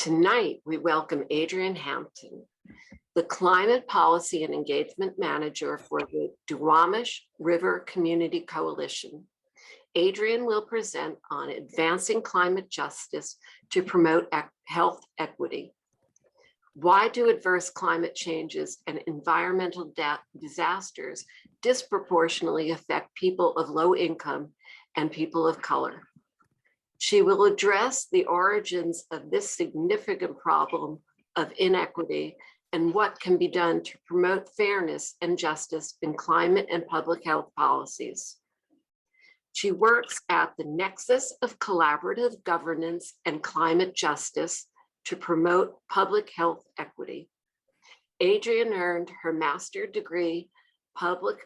Tonight, we welcome Adrienne Hampton, the Climate Policy and Engagement Manager for the Duwamish River Community Coalition. Adrienne will present on advancing climate justice to promote health equity. Why do adverse climate changes and environmental disasters disproportionately affect people of low income and people of color? She will address the origins of this significant problem of inequity and what can be done to promote fairness and justice in climate and public health policies. She works at the nexus of collaborative governance and climate justice to promote public health equity. Adrienne earned her master's degree public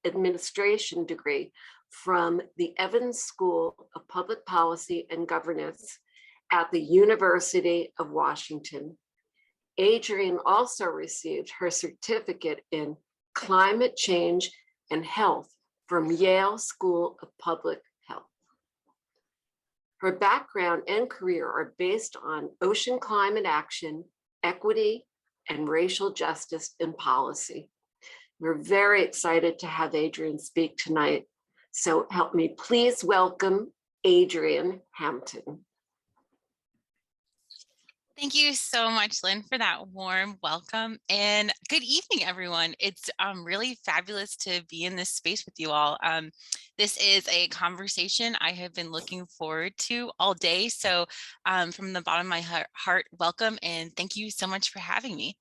administration degree from the Evans School of Public Policy and Governance at the University of Washington. Adrienne also received her certificate in climate change and health from Yale School of Public Health. Her background and career are based on ocean climate action, equity, and racial justice in policy. We're very excited to have Adrienne speak tonight. So help me please welcome Adrienne Hampton. Thank you so much, Lynn, for that warm welcome, and good evening, everyone. It's really fabulous to be in this space with you all. This is a conversation I have been looking forward to all day. So from the bottom of my heart, welcome, and thank you so much for having me.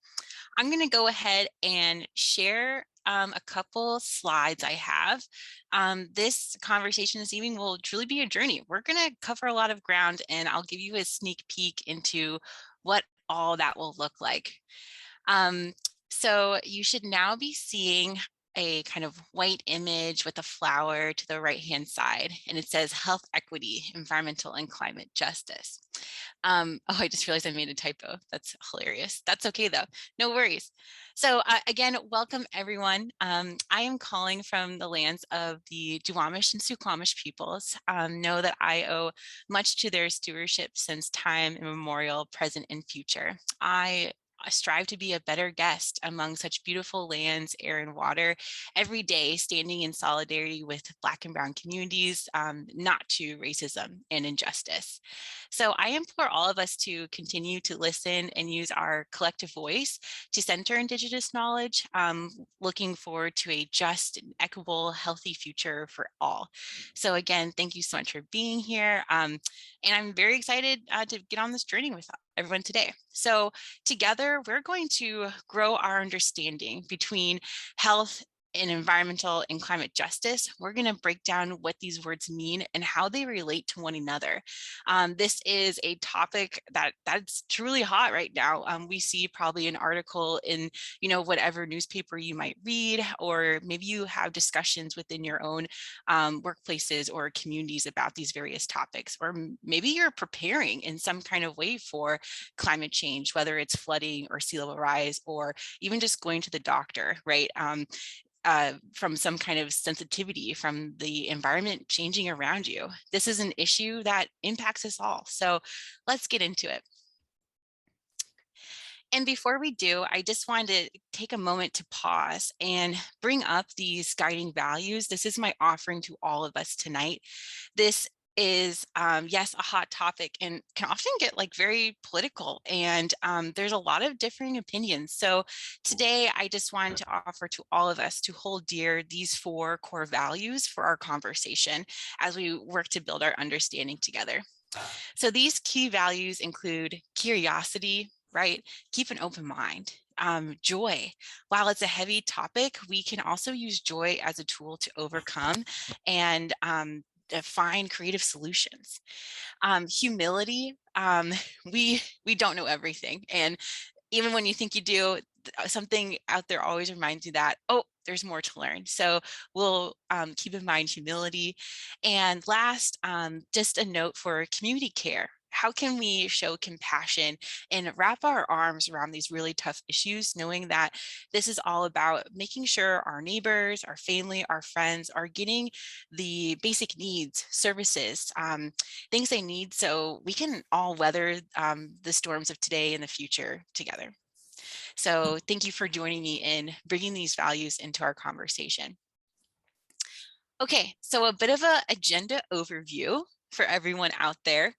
I'm going to go ahead and share a couple slides I have. This conversation this evening will truly be a journey. We're going to cover a lot of ground, and I'll give you a sneak peek into what all that will look like. So you should now be seeing a kind of white image with a flower to the right-hand side, and it says health equity, environmental and climate justice. Oh, I just realized I made a typo. That's hilarious. That's okay though, no worries. So again, welcome everyone. I am calling from the lands of the Duwamish and Suquamish peoples. Know that I owe much to their stewardship since time immemorial, present and future. I strive to be a better guest among such beautiful lands, air, and water every day, standing in solidarity with Black and Brown communities, not to racism and injustice. So I implore all of us to continue to listen and use our collective voice to center Indigenous knowledge, looking forward to a just, equitable, healthy future for all. So again, thank you so much for being here. And I'm very excited to get on this journey with everyone today. So together, we're going to grow our understanding between health and environmental and climate justice. We're going to break down what these words mean and how they relate to one another. This is a topic that's truly hot right now. We see probably an article in, whatever newspaper you might read, or maybe you have discussions within your own workplaces or communities about these various topics, or maybe you're preparing in some kind of way for climate change, whether it's flooding or sea level rise, or even just going to the doctor, right? From some kind of sensitivity from the environment changing around you. This is an issue that impacts us all. So let's get into it. And before we do, I just wanted to take a moment to pause and bring up these guiding values. This is my offering to all of us tonight. This is, yes, a hot topic and can often get very political, and there's a lot of differing opinions. So today I just wanted to offer to all of us to hold dear these 4 core values for our conversation as we work to build our understanding together. So these key values include curiosity, right? Keep an open mind. Joy. While it's a heavy topic, we can also use joy as a tool to overcome and to find creative solutions. Humility. We don't know everything, and even when you think you do, something out there always reminds you that, oh, there's more to learn. So we'll keep in mind humility. And last, just a note for community care. How can we show compassion and wrap our arms around these really tough issues, knowing that this is all about making sure our neighbors, our family, our friends are getting the basic needs, services, things they need so we can all weather the storms of today and the future together. So thank you for joining me in bringing these values into our conversation. Okay, so a bit of an agenda overview for everyone out there.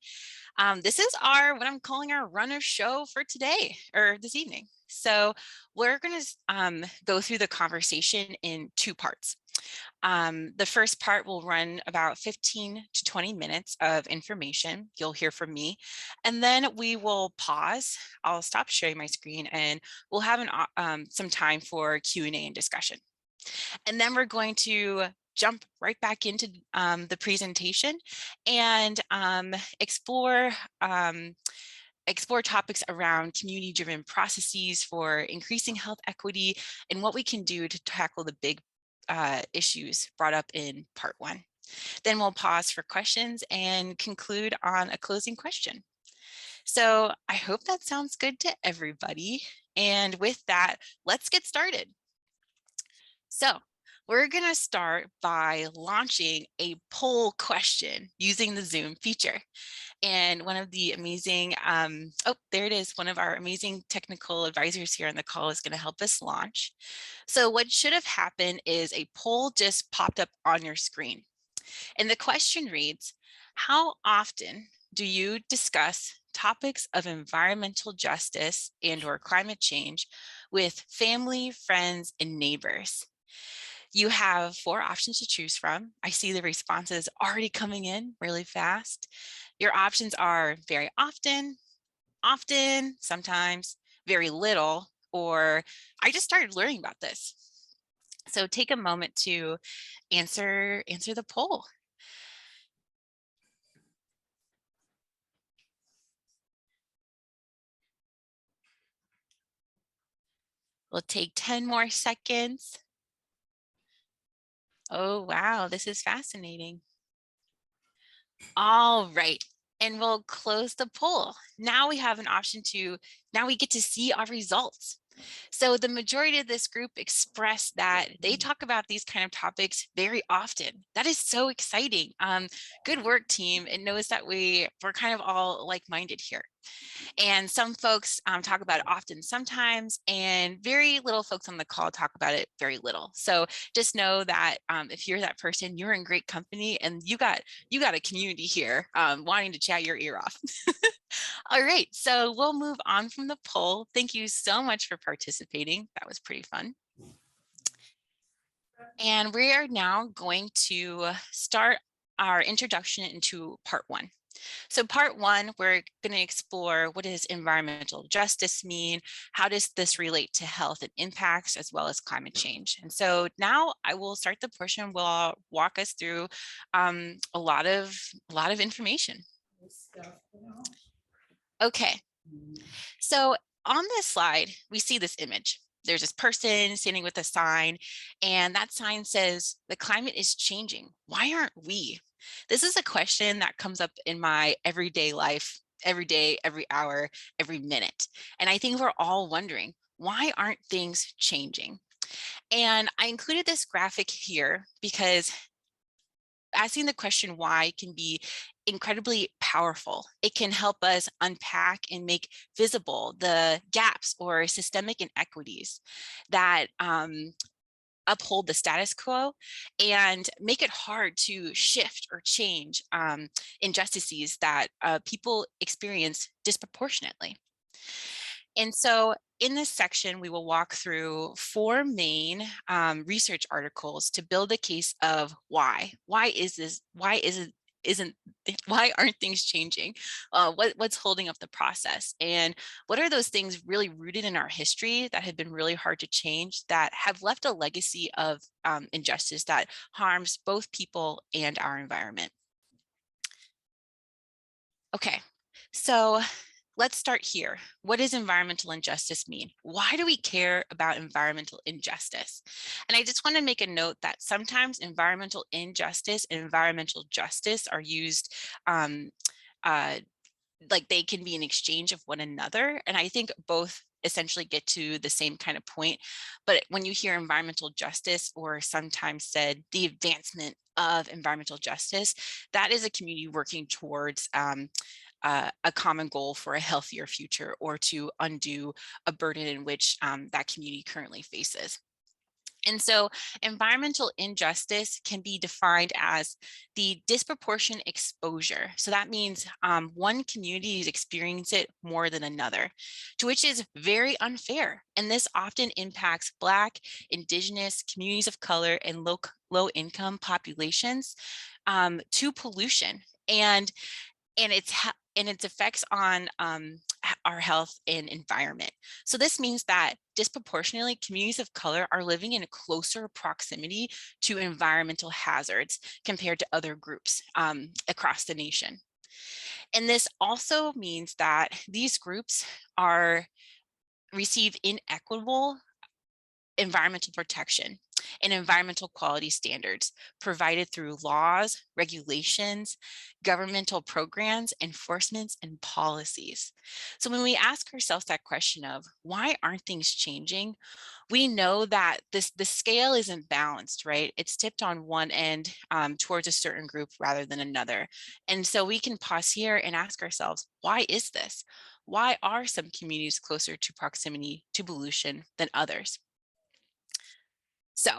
This is what I'm calling our runner show for today or this evening. So we're going to go through the conversation in two parts. The first part will run about 15 to 20 minutes of information. You'll hear from me, and then we will pause. I'll stop sharing my screen and we'll have some time for Q&A and discussion. And then we're going to jump right back into the presentation and explore topics around community-driven processes for increasing health equity and what we can do to tackle the big issues brought up in part one. Then we'll pause for questions and conclude on a closing question. So I hope that sounds good to everybody. And with that, let's get started. So we're going to start by launching a poll question using the Zoom feature. And one of the amazing, oh, there it is. One of our amazing technical advisors here on the call is going to help us launch. So what should have happened is a poll just popped up on your screen. And the question reads, how often do you discuss topics of environmental justice and/or climate change with family, friends, and neighbors? You have 4 options to choose from. I see the responses already coming in really fast. Your options are very often, sometimes, very little, or I just started learning about this. So take a moment to answer the poll. We'll take 10 more seconds. Oh, wow, this is fascinating. All right, and we'll close the poll. Now we have an option now we get to see our results. So the majority of this group expressed that they talk about these kind of topics very often. That is so exciting. Good work, team. It knows that we're kind of all like-minded here. And some folks talk about it often sometimes, and very little folks on the call talk about it very little. So just know that if you're that person, you're in great company and you got a community here wanting to chat your ear off. All right, so we'll move on from the poll. Thank you so much for participating. That was pretty fun. And we are now going to start our introduction into part one. So part one, we're going to explore what does environmental justice mean? How does this relate to health and impacts as well as climate change? And so now I will start the portion where I'll walk us through a lot of information. Okay, so on this slide, we see this image. There's this person standing with a sign, and that sign says, the climate is changing. Why aren't we? This is a question that comes up in my everyday life, every day, every hour, every minute. And I think we're all wondering, why aren't things changing? And I included this graphic here because asking the question why can be incredibly powerful. It can help us unpack and make visible the gaps or systemic inequities that uphold the status quo and make it hard to shift or change injustices that people experience disproportionately. And so in this section, we will walk through 4 main research articles to build a case of why. Why is this? Why aren't things changing? What's holding up the process? And what are those things really rooted in our history that have been really hard to change, that have left a legacy of injustice that harms both people and our environment? Okay, so let's start here. What does environmental injustice mean? Why do we care about environmental injustice? And I just want to make a note that sometimes environmental injustice and environmental justice are used like they can be an exchange of one another. And I think both essentially get to the same kind of point. But when you hear environmental justice, or sometimes said the advancement of environmental justice, that is a community working towards a common goal for a healthier future, or to undo a burden in which that community currently faces. And so environmental injustice can be defined as the disproportionate exposure. So that means one community is experiencing it more than another, to which is very unfair. And this often impacts Black, Indigenous, communities of color, and low income populations to pollution. And its effects on our health and environment. So this means that disproportionately communities of color are living in a closer proximity to environmental hazards compared to other groups across the nation. And this also means that these groups receive inequitable environmental protection and environmental quality standards provided through laws, regulations, governmental programs, enforcements, and policies. So when we ask ourselves that question of why aren't things changing, we know that the scale isn't balanced, right? It's tipped on one end towards a certain group rather than another. And so we can pause here and ask ourselves, why is this? Why are some communities closer to proximity to pollution than others? So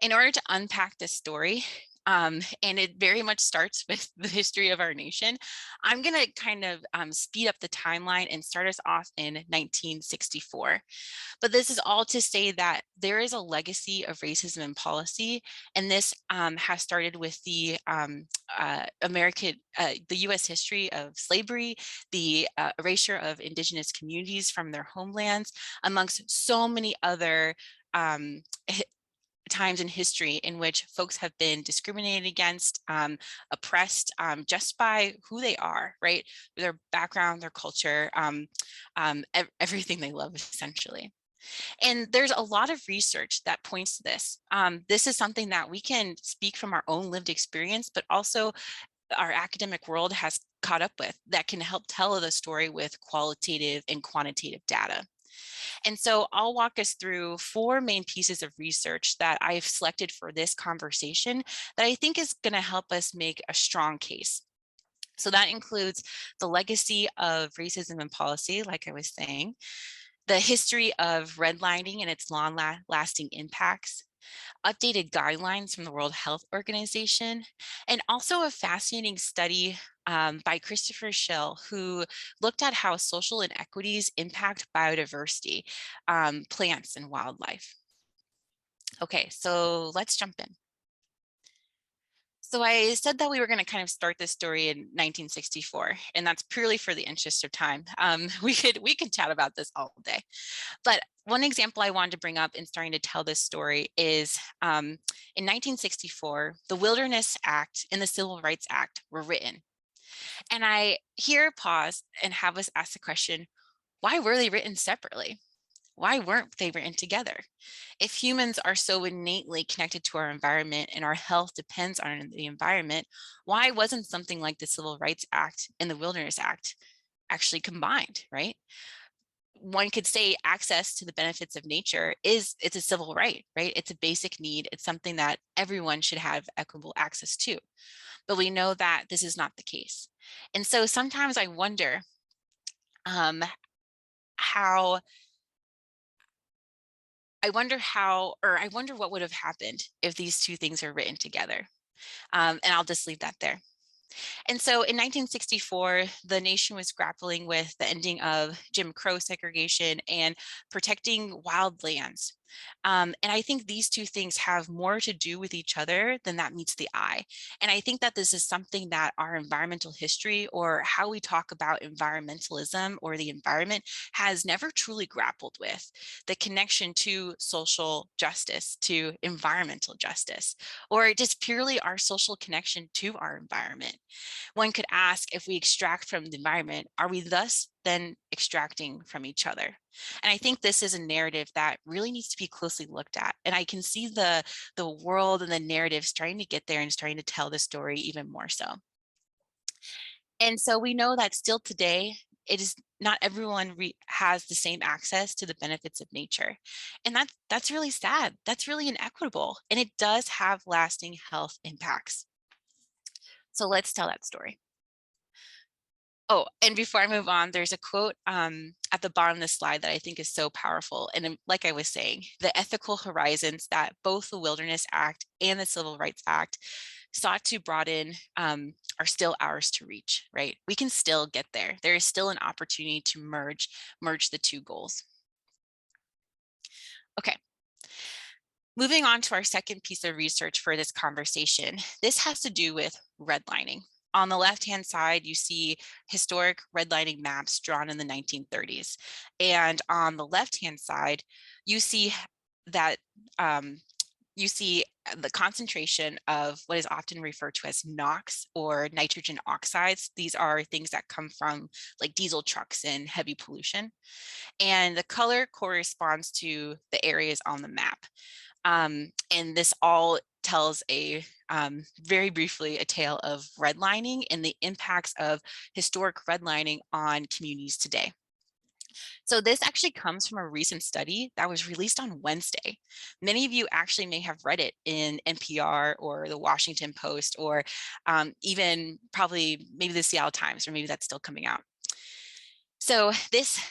in order to unpack this story, and it very much starts with the history of our nation, I'm going to kind of speed up the timeline and start us off in 1964. But this is all to say that there is a legacy of racism in policy, and this has started with the U.S. history of slavery, the erasure of Indigenous communities from their homelands, amongst so many other times in history in which folks have been discriminated against, oppressed just by who they are, right? Their background, their culture, everything they love, essentially. And there's a lot of research that points to this. This is something that we can speak from our own lived experience, but also our academic world has caught up with, that can help tell the story with qualitative and quantitative data. And so I'll walk us through 4 main pieces of research that I've selected for this conversation that I think is going to help us make a strong case. So that includes the legacy of racism in policy, like I was saying, the history of redlining and its long-lasting impacts, updated guidelines from the World Health Organization, and also a fascinating study by Christopher Schill, who looked at how social inequities impact biodiversity, plants and wildlife. Okay, so let's jump in. So I said that we were going to kind of start this story in 1964, and that's purely for the interest of time. We could chat about this all day. But one example I wanted to bring up in starting to tell this story is in 1964, the Wilderness Act and the Civil Rights Act were written. And I here pause and have us ask the question, why were they written separately? Why weren't they written together? If humans are so innately connected to our environment and our health depends on the environment, why wasn't something like the Civil Rights Act and the Wilderness Act actually combined, right? One could say access to the benefits of nature it's a civil right? It's a basic need. It's something that everyone should have equitable access to. But we know that this is not the case. And so sometimes I wonder how I wonder what would have happened if these two things are written together. And I'll just leave that there. And so in 1964, the nation was grappling with the ending of Jim Crow segregation and protecting wild lands. And I think these two things have more to do with each other than that meets the eye. And I think that this is something that our environmental history, or how we talk about environmentalism or the environment, has never truly grappled with. The connection to social justice, to environmental justice, or just purely our social connection to our environment. One could ask, if we extract from the environment, are we thus then extracting from each other? And I think this is a narrative that really needs to be closely looked at. And I can see the world and the narrative starting to get there and starting to tell the story even more so. And so we know that still today, it is not everyone has the same access to the benefits of nature. And that's really sad. That's really inequitable. And it does have lasting health impacts. So let's tell that story. Oh, and before I move on, there's a quote at the bottom of the slide that I think is so powerful. And like I was saying, the ethical horizons that both the Wilderness Act and the Civil Rights Act sought to broaden are still ours to reach, right? We can still get there. There is still an opportunity to merge the two goals. Okay. Moving on to our second piece of research for this conversation, this has to do with redlining. On the left-hand side, you see historic redlining maps drawn in the 1930s. And on the left-hand side, you see that you see the concentration of what is often referred to as NOx, or nitrogen oxides. These are things that come from like diesel trucks and heavy pollution. And the color corresponds to the areas on the map. And this all tells very briefly a tale of redlining and the impacts of historic redlining on communities today. So this actually comes from a recent study that was released on Wednesday. Many of you actually may have read it in NPR or the Washington Post, or even probably maybe the Seattle Times, or maybe that's still coming out. So this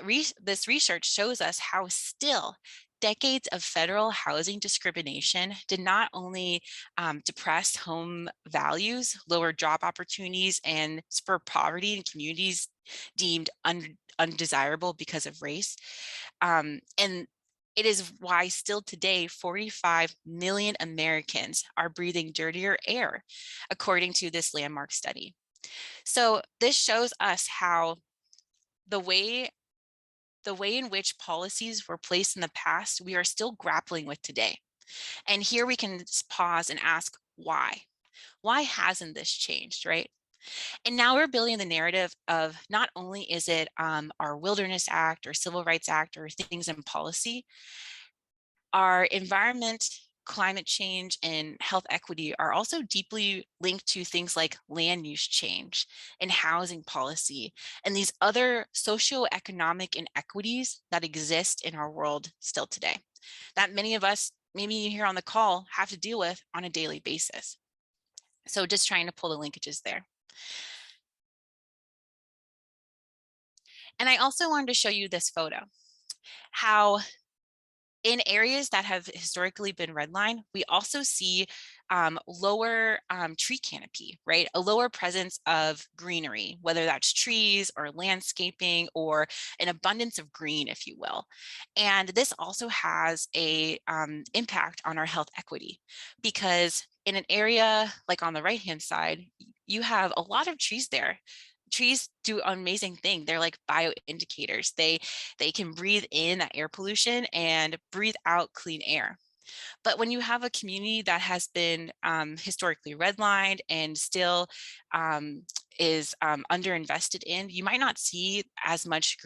research shows us how still decades of federal housing discrimination did not only depress home values, lower job opportunities, and spur poverty in communities deemed undesirable because of race. And it is why still today, 45 million Americans are breathing dirtier air, according to this landmark study. So this shows us how the way in which policies were placed in the past, we are still grappling with today. And here we can pause and ask why? Why hasn't this changed, right? And now we're building the narrative of not only is it our Wilderness Act or Civil Rights Act or things in policy, our environment, climate change, and health equity are also deeply linked to things like land use change and housing policy and these other socioeconomic inequities that exist in our world still today, that many of us, maybe here on the call, have to deal with on a daily basis. So just trying to pull the linkages there. And I also wanted to show you this photo, how in areas that have historically been redlined, we also see lower tree canopy, right? A lower presence of greenery, whether that's trees or landscaping or an abundance of green, if you will. And this also has a impact on our health equity, because in an area like on the right-hand side, you have a lot of trees there. Trees do an amazing thing. They're like bioindicators. They can breathe in that air pollution and breathe out clean air. But when you have a community that has been historically redlined and still is underinvested in, you might not see as much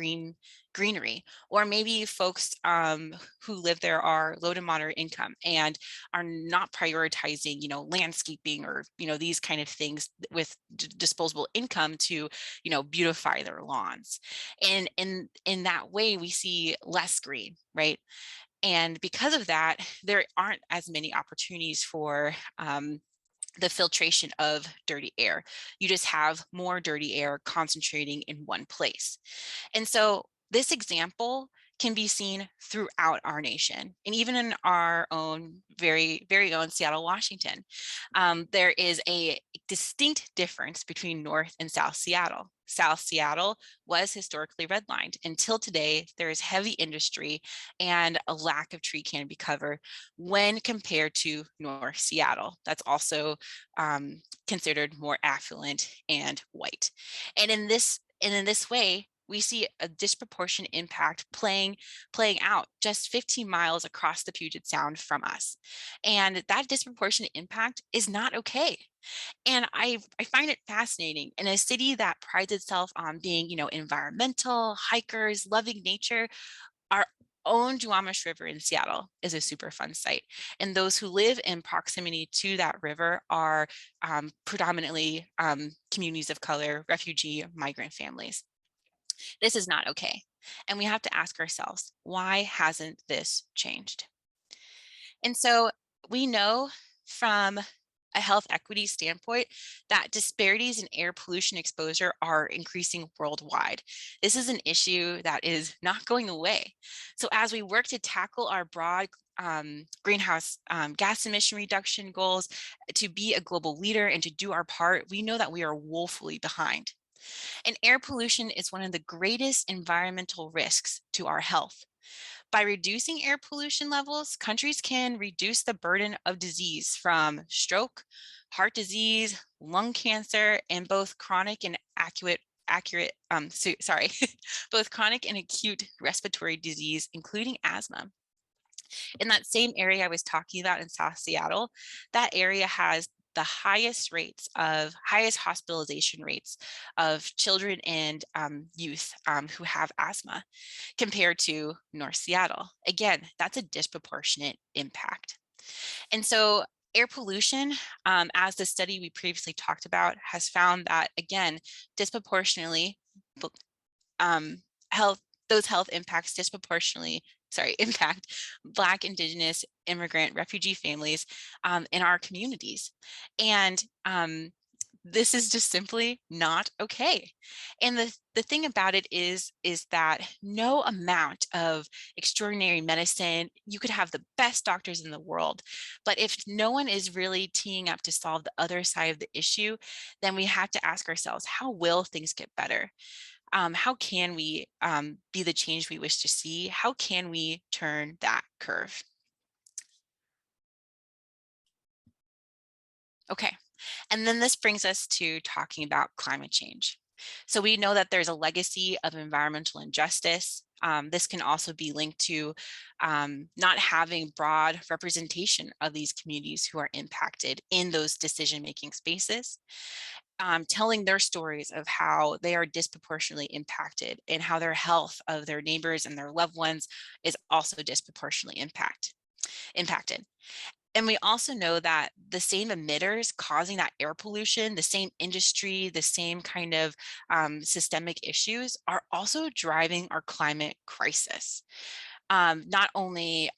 greenery, or maybe folks who live there are low to moderate income and are not prioritizing, landscaping or, these kind of things with disposable income to, beautify their lawns. And in that way, we see less green, right? And because of that, there aren't as many opportunities for the filtration of dirty air. You just have more dirty air concentrating in one place. And so this example can be seen throughout our nation, and even in our own very, very own Seattle, Washington. There is a distinct difference between North and South Seattle. South Seattle was historically redlined. Until today, there is heavy industry and a lack of tree canopy cover when compared to North Seattle. That's also considered more affluent and white. And in this way, we see a disproportionate impact playing out just 15 miles across the Puget Sound from us. And that disproportionate impact is not okay. And I find it fascinating, in a city that prides itself on being, environmental, hikers, loving nature, our own Duwamish River in Seattle is a Superfund site. And those who live in proximity to that river are predominantly communities of color, refugee, migrant families. This is not okay. And we have to ask ourselves, why hasn't this changed? And so we know from a health equity standpoint that disparities in air pollution exposure are increasing worldwide. This is an issue that is not going away. So as we work to tackle our broad greenhouse gas emission reduction goals, to be a global leader and to do our part, we know that we are woefully behind. And air pollution is one of the greatest environmental risks to our health. By reducing air pollution levels, countries can reduce the burden of disease from stroke, heart disease, lung cancer, and both chronic and both chronic and acute respiratory disease, including asthma. In that same area I was talking about in South Seattle, that area has the highest hospitalization rates of children and youth who have asthma compared to North Seattle. Again, that's a disproportionate impact. And so air pollution, as the study we previously talked about, has found that, again, disproportionately, those health impacts impact Black, Indigenous, immigrant, refugee families in our communities. And this is just simply not okay. And the thing about it is that no amount of extraordinary medicine, you could have the best doctors in the world, but if no one is really teeing up to solve the other side of the issue, then we have to ask ourselves, how will things get better? How can we be the change we wish to see? How can we turn that curve? Okay, and then this brings us to talking about climate change. So we know that there's a legacy of environmental injustice. This can also be linked to not having broad representation of these communities who are impacted in those decision-making spaces. Telling their stories of how they are disproportionately impacted and how their health of their neighbors and their loved ones is also disproportionately impacted. And we also know that the same emitters causing that air pollution, the same industry, the same kind of systemic issues are also driving our climate crisis. Not only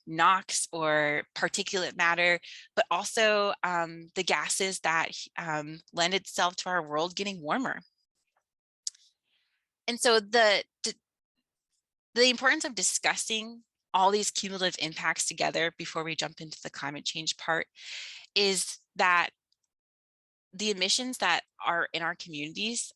NOx or particulate matter, but also the gases that lend itself to our world getting warmer. And so the importance of discussing all these cumulative impacts together before we jump into the climate change part is that the emissions that are in our communities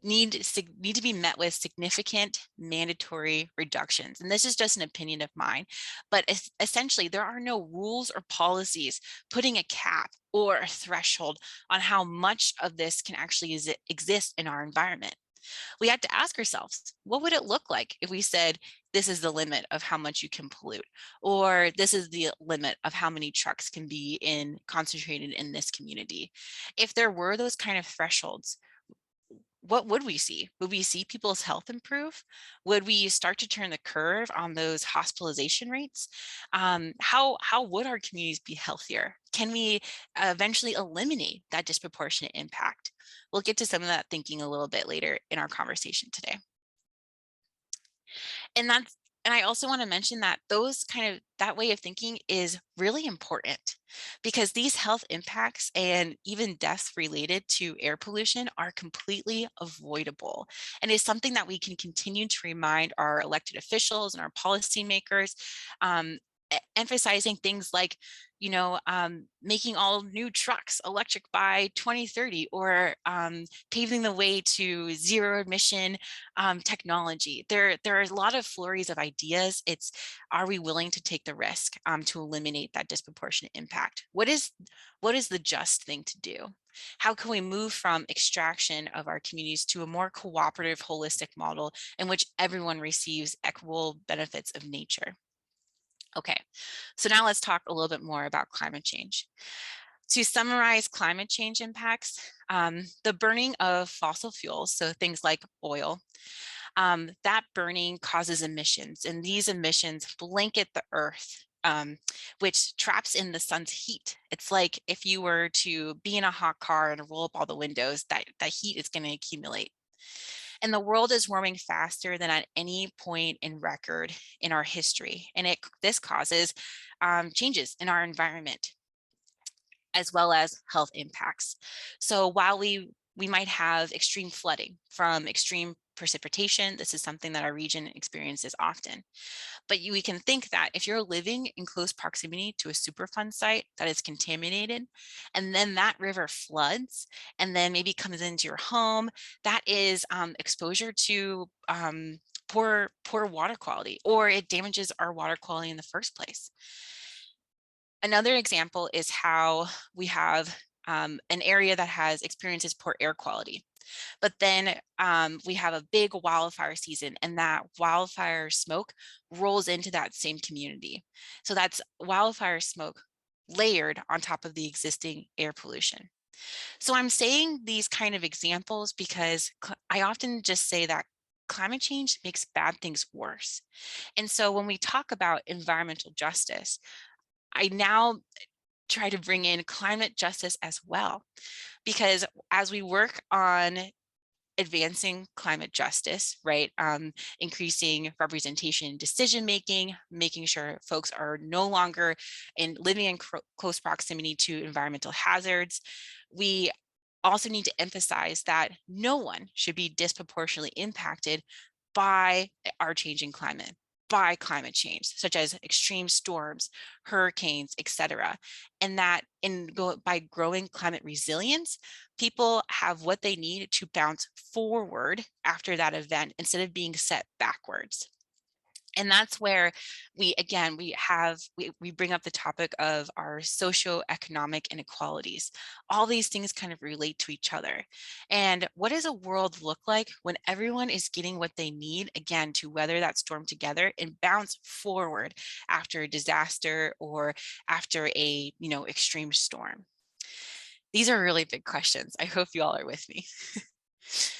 need to be met with significant mandatory reductions. And this is just an opinion of mine, but essentially there are no rules or policies putting a cap or a threshold on how much of this can actually exist in our environment. We have to ask ourselves, what would it look like if we said, this is the limit of how much you can pollute, or this is the limit of how many trucks can be concentrated in this community? If there were those kind of thresholds, what would we see? Would we see people's health improve? Would we start to turn the curve on those hospitalization rates? How would our communities be healthier? Can we eventually eliminate that disproportionate impact? We'll get to some of that thinking a little bit later in our conversation today. And I also want to mention that that way of thinking is really important, because these health impacts and even deaths related to air pollution are completely avoidable, and is something that we can continue to remind our elected officials and our policymakers, emphasizing things like, making all new trucks electric by 2030, or paving the way to zero emission technology. There are a lot of flurries of ideas. It's, are we willing to take the risk to eliminate that disproportionate impact? What is the just thing to do? How can we move from extraction of our communities to a more cooperative, holistic model in which everyone receives equitable benefits of nature? Okay, so now let's talk a little bit more about climate change. To summarize climate change impacts, the burning of fossil fuels, so things like oil, that burning causes emissions, and these emissions blanket the earth, which traps in the sun's heat. It's like if you were to be in a hot car and roll up all the windows, that heat is going to accumulate. And the world is warming faster than at any point in record in our history. And this causes changes in our environment, as well as health impacts. So while we might have extreme flooding from extreme precipitation, this is something that our region experiences often. But we can think that if you're living in close proximity to a Superfund site that is contaminated, and then that river floods, and then maybe comes into your home, that is exposure to poor water quality, or it damages our water quality in the first place. Another example is how we have an area that has experiences poor air quality. But then we have a big wildfire season, and that wildfire smoke rolls into that same community. So that's wildfire smoke layered on top of the existing air pollution. So I'm saying these kind of examples because I often just say that climate change makes bad things worse. And so when we talk about environmental justice, I now try to bring in climate justice as well, because as we work on advancing climate justice, right? Increasing representation in decision making, making sure folks are no longer living in close proximity to environmental hazards. We also need to emphasize that no one should be disproportionately impacted by our changing climate, by climate change, such as extreme storms, hurricanes, etc. And that by growing climate resilience, people have what they need to bounce forward after that event instead of being set backwards. And that's where we bring up the topic of our socioeconomic inequalities. All these things kind of relate to each other. And what does a world look like when everyone is getting what they need, again, to weather that storm together and bounce forward after a disaster or after a, extreme storm? These are really big questions. I hope you all are with me.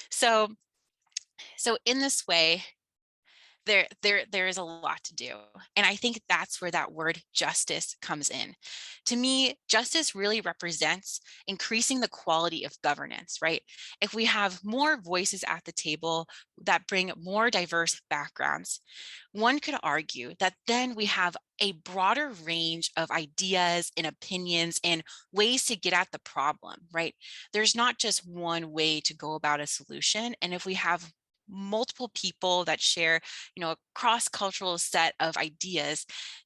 So in this way, there is a lot to do. And I think that's where that word justice comes in. To me, justice really represents increasing the quality of governance, right? If we have more voices at the table that bring more diverse backgrounds, one could argue that then we have a broader range of ideas and opinions and ways to get at the problem, right? There's not just one way to go about a solution. And if we have multiple people that share, a cross-cultural set of ideas,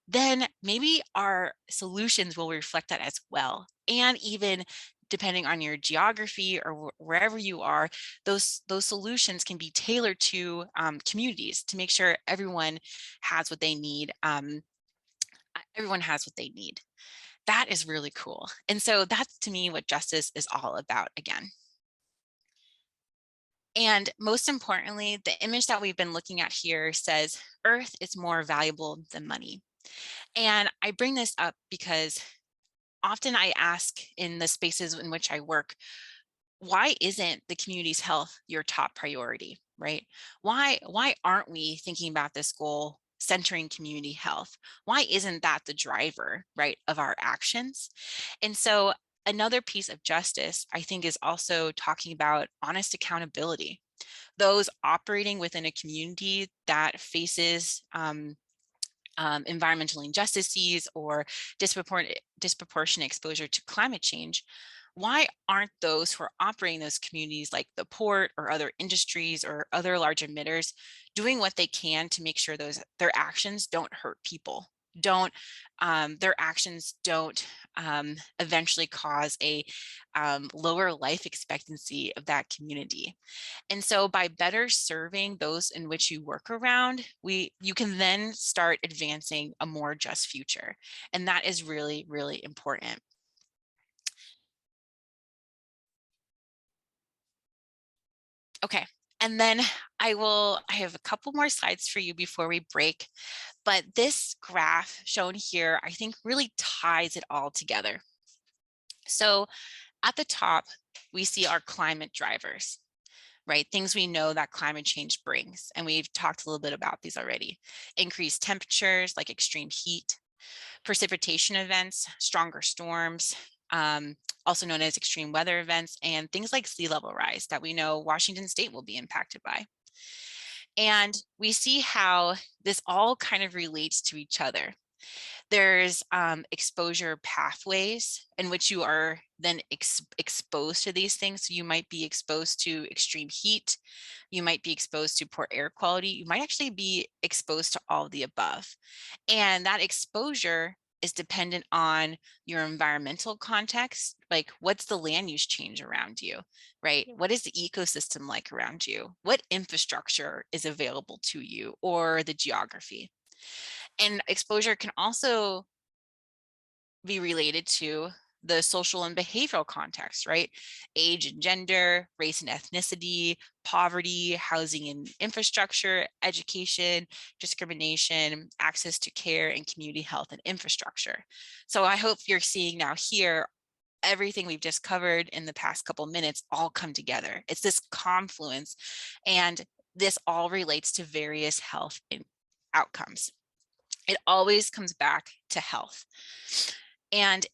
then maybe our solutions will reflect that as well. And even depending on your geography or wherever you are, those solutions can be tailored to communities to make sure everyone has what they need. Everyone has what they need. That is really cool. And so that's, to me, what justice is all about again. And most importantly, the image that we've been looking at here says, Earth is more valuable than money. And I bring this up because often I ask in the spaces in which I work, why isn't the community's health your top priority, right? Why aren't we thinking about this goal centering community health? Why isn't that the driver, right, of our actions? And so another piece of justice, I think, is also talking about honest accountability. Those operating within a community that faces environmental injustices or disproportionate exposure to climate change, why aren't those who are operating those communities, like the port or other industries or other large emitters, doing what they can to make sure their actions don't hurt people? Their actions don't eventually cause a lower life expectancy of that community. And so by better serving those in which you work around, you can then start advancing a more just future. And that is really, really important. Okay, and then I have a couple more slides for you before we break, but this graph shown here, I think, really ties it all together. So at the top, we see our climate drivers, right? Things we know that climate change brings. And we've talked a little bit about these already. Increased temperatures like extreme heat, precipitation events, stronger storms, also known as extreme weather events, and things like sea level rise that we know Washington State will be impacted by. And we see how this all kind of relates to each other. There's exposure pathways in which you are then exposed to these things. So you might be exposed to extreme heat. You might be exposed to poor air quality. You might actually be exposed to all of the above. And that exposure is dependent on your environmental context, like what's the land use change around you, right? What is the ecosystem like around you? What infrastructure is available to you, or the geography? And exposure can also be related to the social and behavioral context, right? Age and gender, race and ethnicity, poverty, housing and infrastructure, education, discrimination, access to care, and community health and infrastructure. So I hope you're seeing now here everything we've just covered in the past couple minutes all come together. It's this confluence, and this all relates to various health outcomes. It always comes back to health. And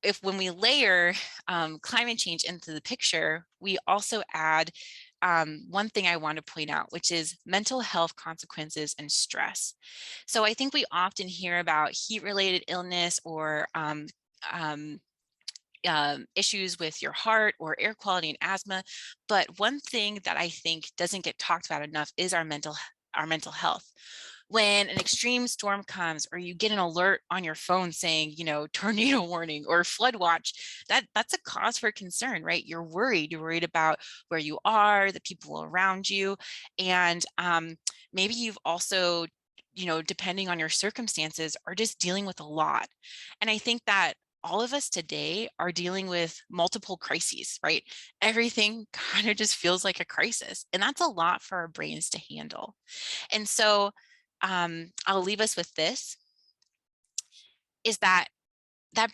if when we layer climate change into the picture, we also add one thing I want to point out, which is mental health consequences and stress. So I think we often hear about heat-related illness or issues with your heart or air quality and asthma. But one thing that I think doesn't get talked about enough is our mental health. When an extreme storm comes, or you get an alert on your phone saying, you know, tornado warning or flood watch, that's a cause for concern, right? You're worried about where you are, the people around you. And maybe you've also, you know, depending on your circumstances, are just dealing with a lot. And I think that all of us today are dealing with multiple crises, right? Everything kind of just feels like a crisis, and that's a lot for our brains to handle. And so I'll leave us with this, is that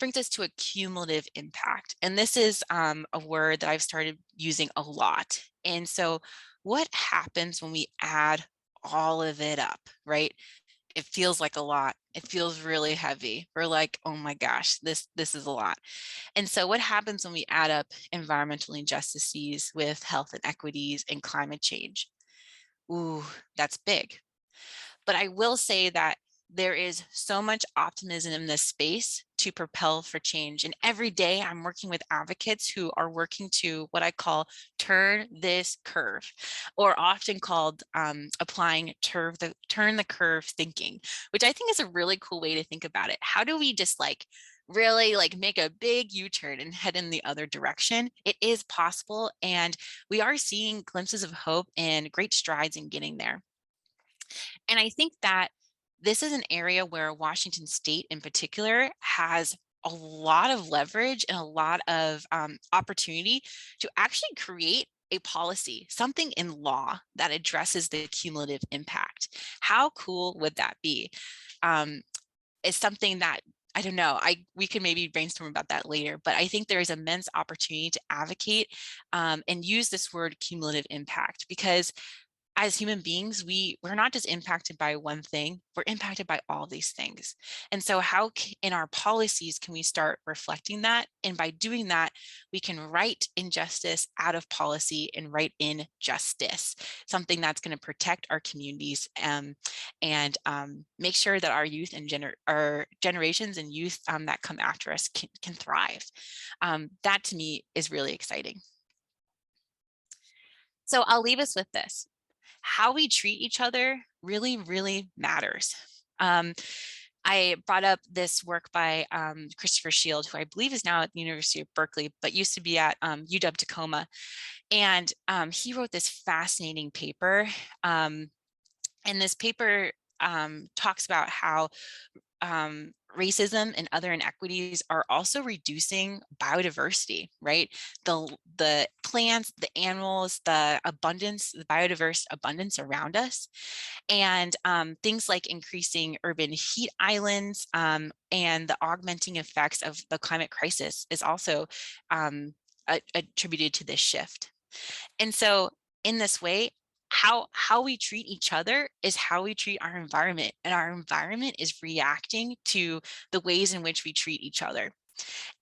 brings us to a cumulative impact. And this is a word that I've started using a lot. And so what happens when we add all of it up, right? It feels like a lot. It feels really heavy. We're like, oh my gosh, this is a lot. And so what happens when we add up environmental injustices with health inequities and climate change? Ooh, that's big. But I will say that there is so much optimism in this space to propel for change. And every day I'm working with advocates who are working to what I call turn this curve, or often called applying turn the curve thinking, which I think is a really cool way to think about it. How do we just really make a big U-turn and head in the other direction? It is possible, and we are seeing glimpses of hope and great strides in getting there. And I think that this is an area where Washington State in particular has a lot of leverage and a lot of opportunity to actually create a policy, something in law that addresses the cumulative impact. How cool would that be? It's something that, I don't know, we could maybe brainstorm about that later, but I think there is immense opportunity to advocate and use this word cumulative impact, because as human beings, we're not just impacted by one thing, we're impacted by all these things. And so how in our policies can we start reflecting that? And by doing that, we can write injustice out of policy and write in justice, something that's going to protect our communities and make sure that our youth and our generations and youth that come after us can thrive. That to me is really exciting. So I'll leave us with this. How we treat each other really, really matters. I brought up this work by Christopher Shield, who I believe is now at the University of Berkeley, but used to be at UW-Tacoma. And he wrote this fascinating paper. And this paper talks about how racism and other inequities are also reducing biodiversity, right? The plants, the animals, the abundance, the biodiverse abundance around us, and things like increasing urban heat islands and the augmenting effects of the climate crisis is also attributed to this shift. And so in this way, how we treat each other is how we treat our environment, and our environment is reacting to the ways in which we treat each other.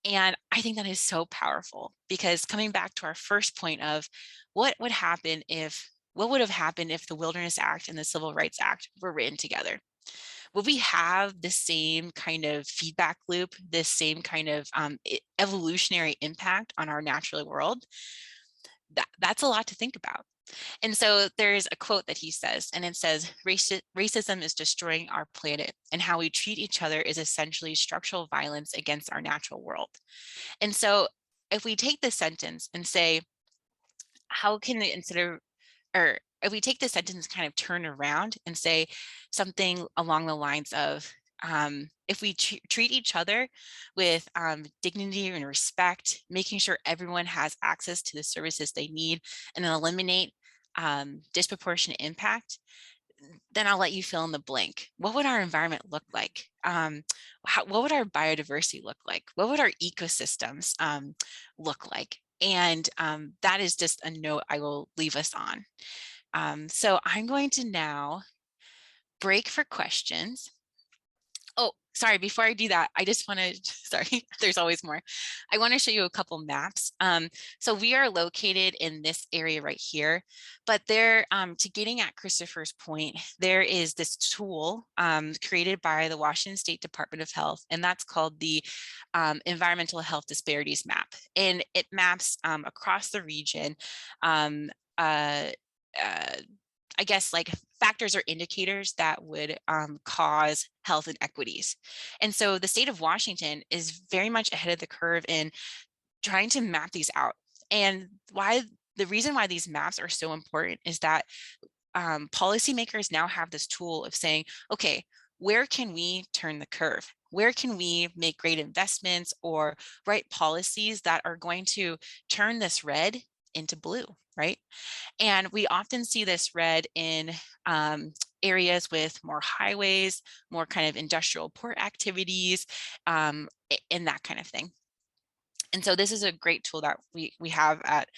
And I think that is so powerful, because coming back to our first point of what would have happened if the Wilderness Act and the Civil Rights Act were written together? Will we have the same kind of feedback loop, this same kind of evolutionary impact on our natural world? That's a lot to think about. And so there's a quote that he says, and it says, racism is destroying our planet, and how we treat each other is essentially structural violence against our natural world. And so if we take this sentence and say, how can we consider, or if we take this sentence kind of turn around and say something along the lines of, if we treat each other with dignity and respect, making sure everyone has access to the services they need, and then eliminate disproportionate impact, then I'll let you fill in the blank. What would our environment look like? What would our biodiversity look like? What would our ecosystems look like? And that is just a note I will leave us on. So I'm going to now break for questions. Oh, sorry, before I do that, I just want to, sorry, there's always more. I want to show you a couple maps. So we are located in this area right here, but there, to getting at Christopher's point, there is this tool created by the Washington State Department of Health, and that's called the Environmental Health Disparities Map. And it maps across the region, I guess, like factors or indicators that would cause health inequities. And so the state of Washington is very much ahead of the curve in trying to map these out. And the reason why these maps are so important is that policymakers now have this tool of saying, okay, where can we turn the curve? Where can we make great investments or write policies that are going to turn this red into blue, right? And we often see this red in areas with more highways, more kind of industrial port activities, and that kind of thing. And so this is a great tool that we have at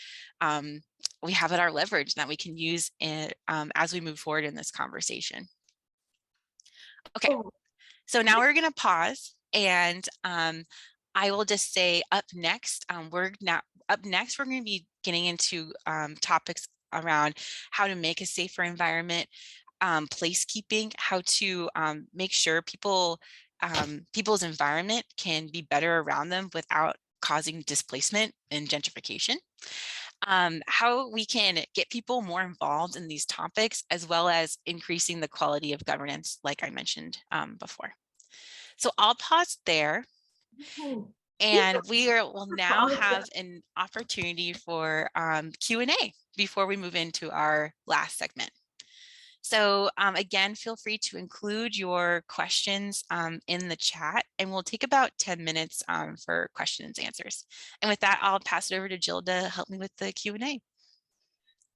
our leverage that we can use as we move forward in this conversation. Okay, so now we're going to pause, and I will just say up next, we're going to be getting into topics around how to make a safer environment, placekeeping, how to make sure people's environment can be better around them without causing displacement and gentrification. How we can get people more involved in these topics, as well as increasing the quality of governance, like I mentioned before. So I'll pause there. And will now have an opportunity for Q&A before we move into our last segment. So again, feel free to include your questions in the chat, and we'll take about 10 minutes for questions and answers. And with that, I'll pass it over to Jill to help me with the Q&A.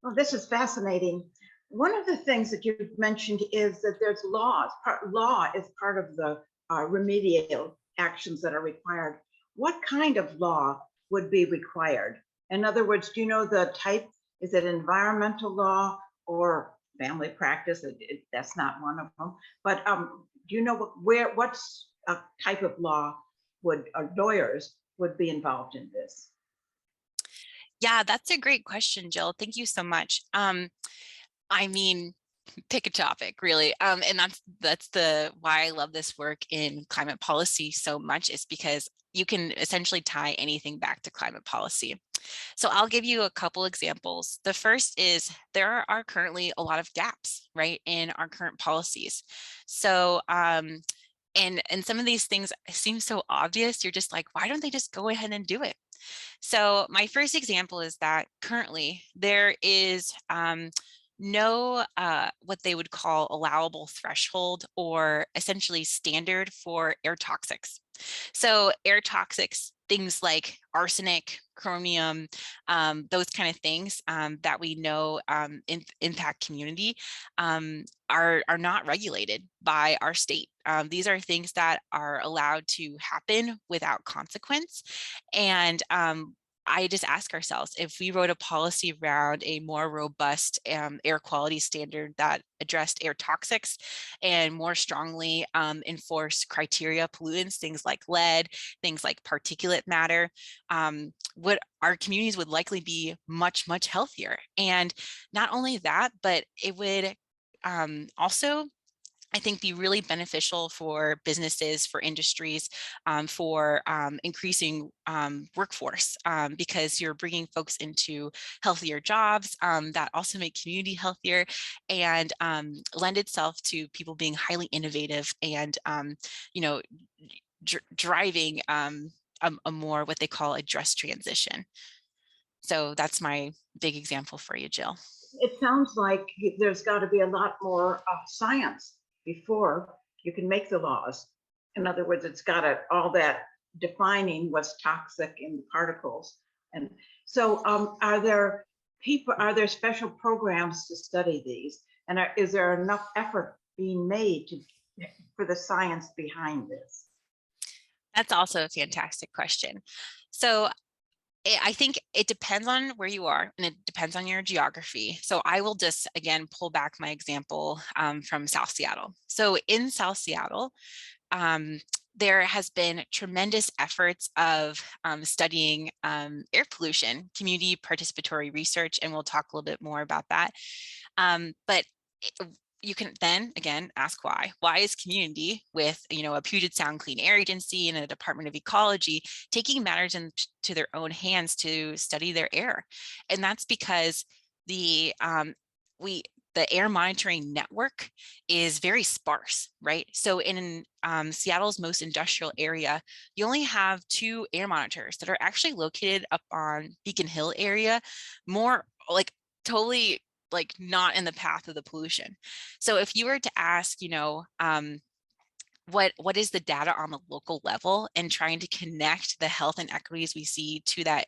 Well, this is fascinating. One of the things that you mentioned is that there's laws. Law is part of the remedial actions that are required. What kind of law would be required? In other words, do you know the type? Is it environmental law or family practice? That's not one of them. But do you know what type of law lawyers would be involved in this? Yeah, that's a great question, Jill. Thank you so much. I mean, pick a topic, really. And that's why I love this work in climate policy so much, is because you can essentially tie anything back to climate policy. So I'll give you a couple examples. The first is there are currently a lot of gaps, right, in our current policies. So and some of these things seem so obvious. You're just like, why don't they just go ahead and do it? So my first example is that currently there is no what they would call allowable threshold, or essentially standard for air toxics. So air toxics, things like arsenic, chromium, those kind of things that we know impact community are not regulated by our state. These are things that are allowed to happen without consequence. And I just ask ourselves, if we wrote a policy around a more robust air quality standard that addressed air toxics and more strongly enforce criteria pollutants, things like lead, things like particulate matter, what our communities would likely be much, much healthier. And not only that, but it would also, I think, be really beneficial for businesses, for industries, for increasing workforce, because you're bringing folks into healthier jobs that also make community healthier and lend itself to people being highly innovative and, you know, driving a more what they call a just transition. So that's my big example for you, Jill. It sounds like there's got to be a lot more science before you can make the laws. In other words, it's got to all that defining what's toxic in the particles. And so are there special programs to study these? And is there enough effort being made for the science behind this? That's also a fantastic question. So I think it depends on where you are and it depends on your geography. So I will just, again, pull back my example from South Seattle. So in South Seattle, there has been tremendous efforts of studying air pollution, community participatory research, and we'll talk a little bit more about that. But you can then again ask why. Why is community with, you know, a Puget Sound Clean Air Agency and a Department of Ecology taking matters into their own hands to study their air? And that's because the air monitoring network is very sparse, right? So in Seattle's most industrial area, you only have 2 air monitors that are actually located up on Beacon Hill area, more like totally like not in the path of the pollution. So if you were to ask, you know, what is the data on the local level and trying to connect the health and equities we see to that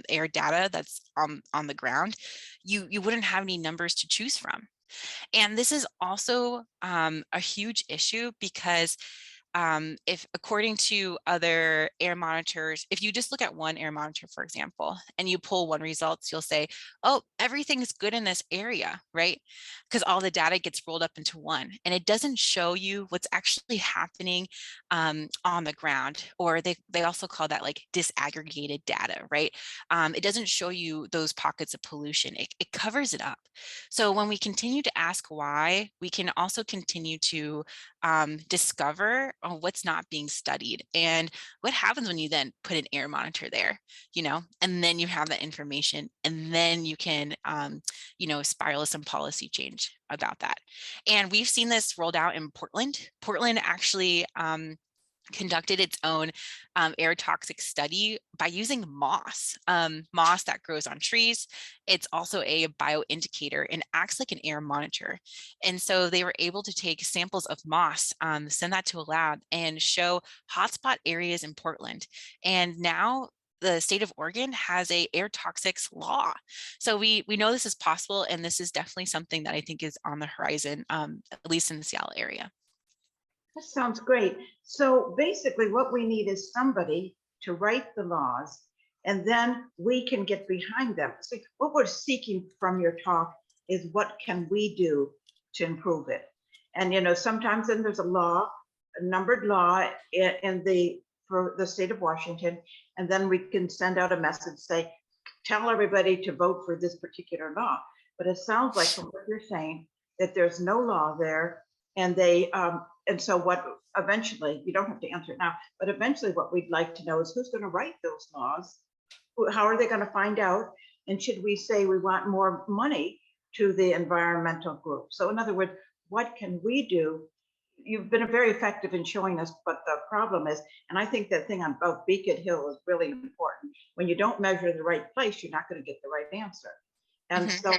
air data that's on the ground, you wouldn't have any numbers to choose from. And this is also a huge issue because if according to other air monitors, if you just look at one air monitor, for example, and you pull one results, you'll say, oh, everything's good in this area, right? Because all the data gets rolled up into one and it doesn't show you what's actually happening on the ground, or they also call that like disaggregated data, right? It doesn't show you those pockets of pollution. It covers it up. So when we continue to ask why, we can also continue to discover what's not being studied and what happens when you then put an air monitor there, you know, and then you have that information and then you can, you know, spiral some policy change about that. And we've seen this rolled out in Portland. Portland actually conducted its own air toxic study by using moss, moss that grows on trees. It's also a bioindicator and acts like an air monitor. And so they were able to take samples of moss, send that to a lab and show hotspot areas in Portland. And now the state of Oregon has a air toxics law. So we know this is possible, and this is definitely something that I think is on the horizon, at least in the Seattle area. That sounds great. So basically what we need is somebody to write the laws, and then we can get behind them. So what we're seeking from your talk is what can we do to improve it? And, you know, sometimes then there's a law, a numbered law for the state of Washington, and then we can send out a message, say, tell everybody to vote for this particular law. But it sounds like from what you're saying that there's no law there, and and so what eventually, you don't have to answer it now, but eventually what we'd like to know is who's going to write those laws? How are they going to find out? And should we say we want more money to the environmental group? So in other words, what can we do? You've been very effective in showing us what the problem is. And I think that thing about Beacon Hill is really important. When you don't measure the right place, you're not going to get the right answer. And so,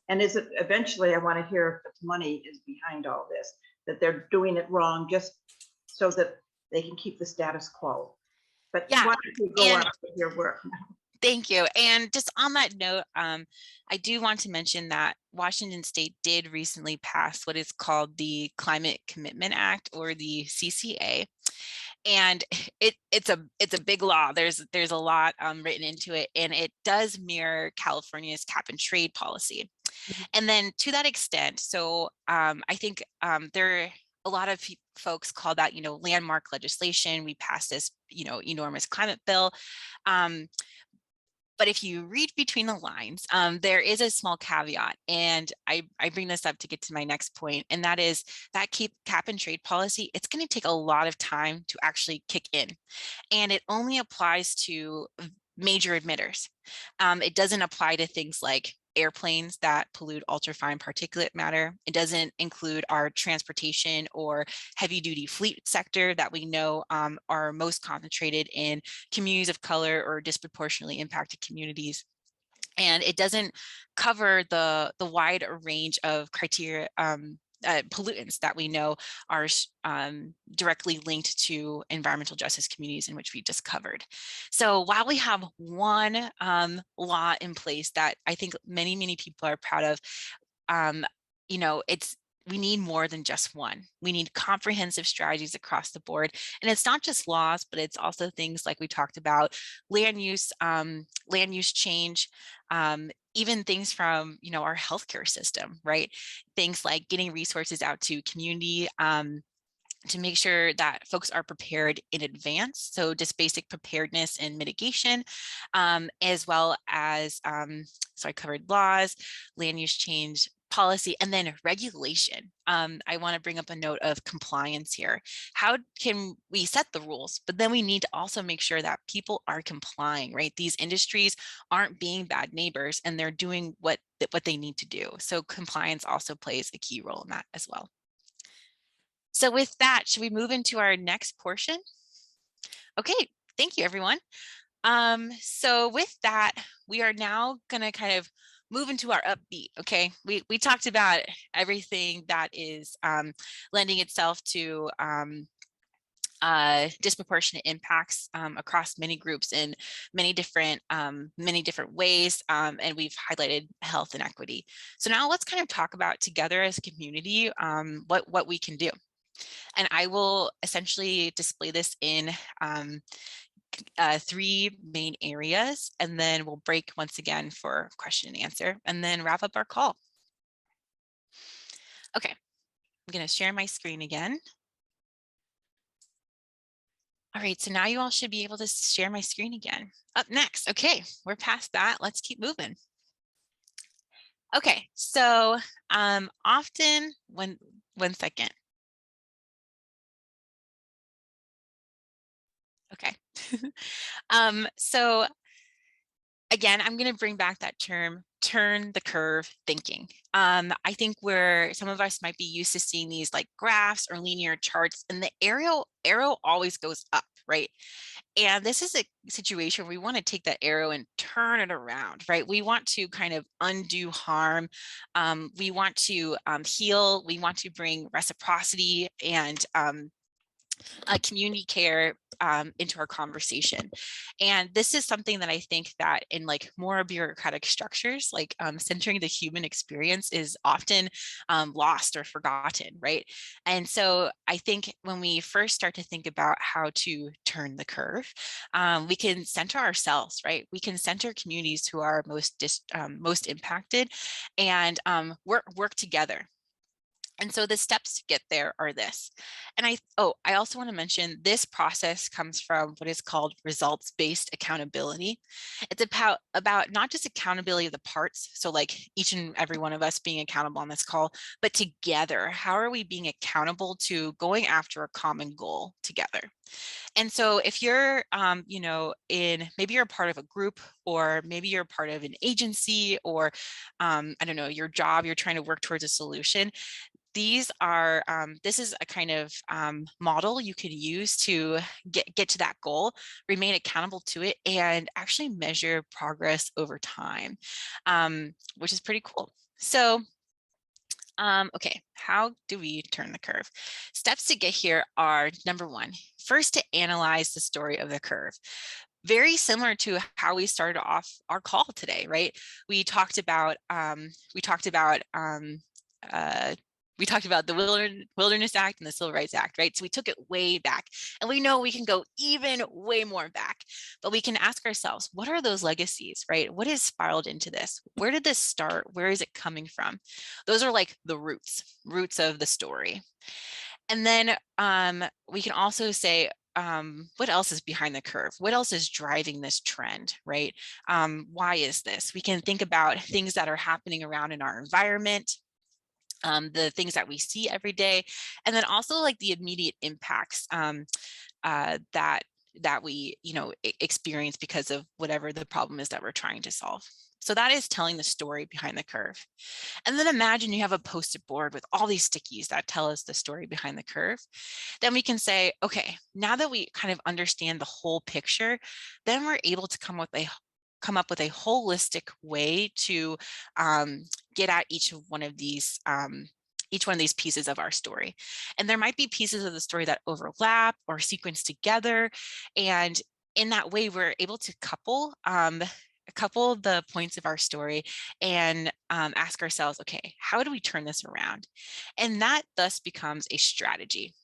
and is it eventually, I want to hear if money is behind all this, that they're doing it wrong just so that they can keep the status quo. But yeah, why don't you go on with your work now? Thank you. And just on that note, I do want to mention that Washington State did recently pass what is called the Climate Commitment Act, or the CCA. And it's a big law. There's a lot written into it, and it does mirror California's cap and trade policy. And then to that extent, so I think there are a lot of folks call that, landmark legislation. We passed this, enormous climate bill. But if you read between the lines, there is a small caveat, and I bring this up to get to my next point, and that is that cap and trade policy, it's going to take a lot of time to actually kick in, and it only applies to major emitters. It doesn't apply to things like airplanes that pollute ultrafine particulate matter. It doesn't include our transportation or heavy duty fleet sector that we know are most concentrated in communities of color or disproportionately impacted communities. And it doesn't cover the wide range of criteria, pollutants that we know are directly linked to environmental justice communities in which we just covered. So while we have one law in place that I think many people are proud of, we need more than just one. We need comprehensive strategies across the board. And it's not just laws, but it's also things like we talked about, land use change, even things from, our healthcare system, right? Things like getting resources out to community, to make sure that folks are prepared in advance. So just basic preparedness and mitigation, as well as, so I covered laws, land use change, policy, and then regulation. I want to bring up a note of compliance here. How can we set the rules, but then we need to also make sure that people are complying, right? These industries aren't being bad neighbors, and they're doing what they need to do. So compliance also plays a key role in that as well. So with that, should we move into our next portion? Okay, thank you, everyone. So with that, we are now going to kind of move into our upbeat. Okay, we talked about everything that is lending itself to disproportionate impacts across many groups in many different ways, and we've highlighted health and equity. So now let's kind of talk about together as a community what we can do. And I will essentially display this in 3 main areas, and then we'll break once again for question and answer, and then wrap up our call. Okay, I'm going to share my screen again. All right, so now you all should be able to share my screen again. Up next, okay, we're past that. Let's keep moving. Okay, so often one second. Okay. So again, I'm going to bring back that term, turn the curve thinking. I think where some of us might be used to seeing these like graphs or linear charts, and the arrow always goes up, right? And this is a situation where we want to take that arrow and turn it around, right? We want to kind of undo harm. We want to heal. We want to bring reciprocity and community care into our conversation. And this is something that I think that in like more bureaucratic structures, like centering the human experience is often lost or forgotten, right? And so I think when we first start to think about how to turn the curve, we can center ourselves, right? We can center communities who are most impacted, and work together. And so the steps to get there are this. And I also want to mention this process comes from what is called results-based accountability. It's about not just accountability of the parts, so like each and every one of us being accountable on this call, but together, how are we being accountable to going after a common goal together? And so if you're, maybe you're a part of a group, or maybe you're part of an agency, or I don't know, your job, you're trying to work towards a solution. These are, this is a kind of model you can use to get to that goal, remain accountable to it, and actually measure progress over time, which is pretty cool. So, okay, how do we turn the curve? Steps to get here are, number 1, first to analyze the story of the curve. Very similar to how we started off our call today, right? We talked about we talked about the Wilderness Act and the Civil Rights Act, right? So we took it way back, and we know we can go even way more back, but we can ask ourselves, what are those legacies, right? What has spiraled into this? Where did this start? Where is it coming from? Those are like the roots of the story. And then we can also say, what else is behind the curve? What else is driving this trend, right? Why is this? We can think about things that are happening around in our environment, the things that we see every day, and then also like the immediate impacts that we experience because of whatever the problem is that we're trying to solve. So that is telling the story behind the curve. And then imagine you have a post-it board with all these stickies that tell us the story behind the curve. Then we can say, okay, now that we kind of understand the whole picture, then we're able to come up with a holistic way to get at each one of these pieces of our story. And there might be pieces of the story that overlap or sequence together. And in that way, we're able to couple the points of our story and ask ourselves, okay, how do we turn this around? And that thus becomes a strategy.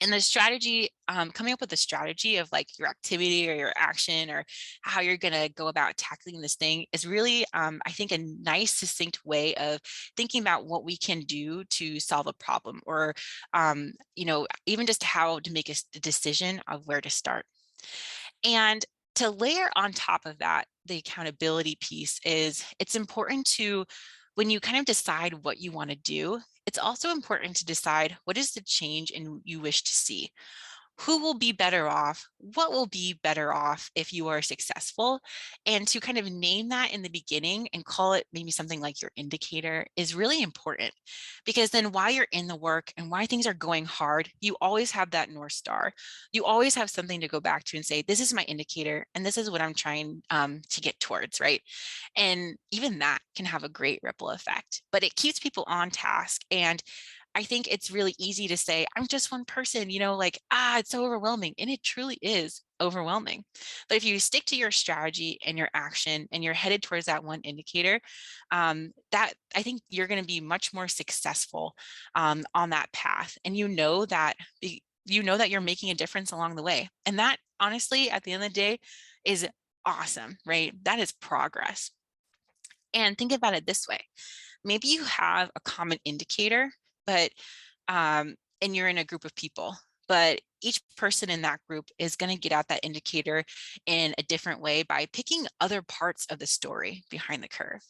And the strategy, coming up with a strategy of like your activity or your action or how you're going to go about tackling this thing is really, I think, a nice, succinct way of thinking about what we can do to solve a problem, or, even just how to make a decision of where to start. And to layer on top of that, the accountability piece is, it's important to, when you kind of decide what you want to do, it's also important to decide what is the change you wish to see. Who will be better off? What will be better off if you are successful? And to kind of name that in the beginning and call it maybe something like your indicator is really important, because then while you're in the work and why things are going hard, you always have that North Star. You always have something to go back to and say, this is my indicator and this is what I'm trying to get towards, right? And even that can have a great ripple effect, but it keeps people on task. And I think it's really easy to say, I'm just one person, it's so overwhelming. And it truly is overwhelming. But if you stick to your strategy and your action and you're headed towards that one indicator, that I think you're going to be much more successful on that path. And you know that you're making a difference along the way. And that, honestly, at the end of the day, is awesome, right? That is progress. And think about it this way. Maybe you have a common indicator, but and you're in a group of people, but each person in that group is going to get out that indicator in a different way by picking other parts of the story behind the curve.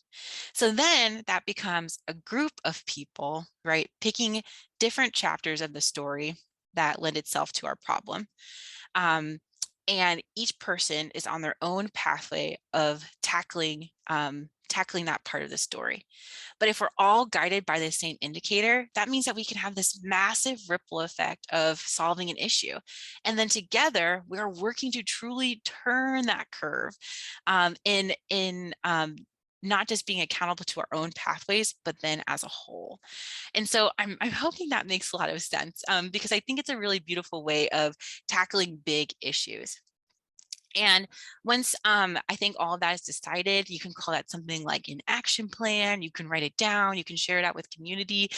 So then that becomes a group of people, right, picking different chapters of the story that lend itself to our problem. And each person is on their own pathway of tackling that part of the story. But if we're all guided by the same indicator, that means that we can have this massive ripple effect of solving an issue. And then together, we're working to truly turn that curve in not just being accountable to our own pathways, but then as a whole. And so I'm hoping that makes a lot of sense, because I think it's a really beautiful way of tackling big issues. And once I think all of that is decided, you can call that something like an action plan. You can write it down. You can share it out with community,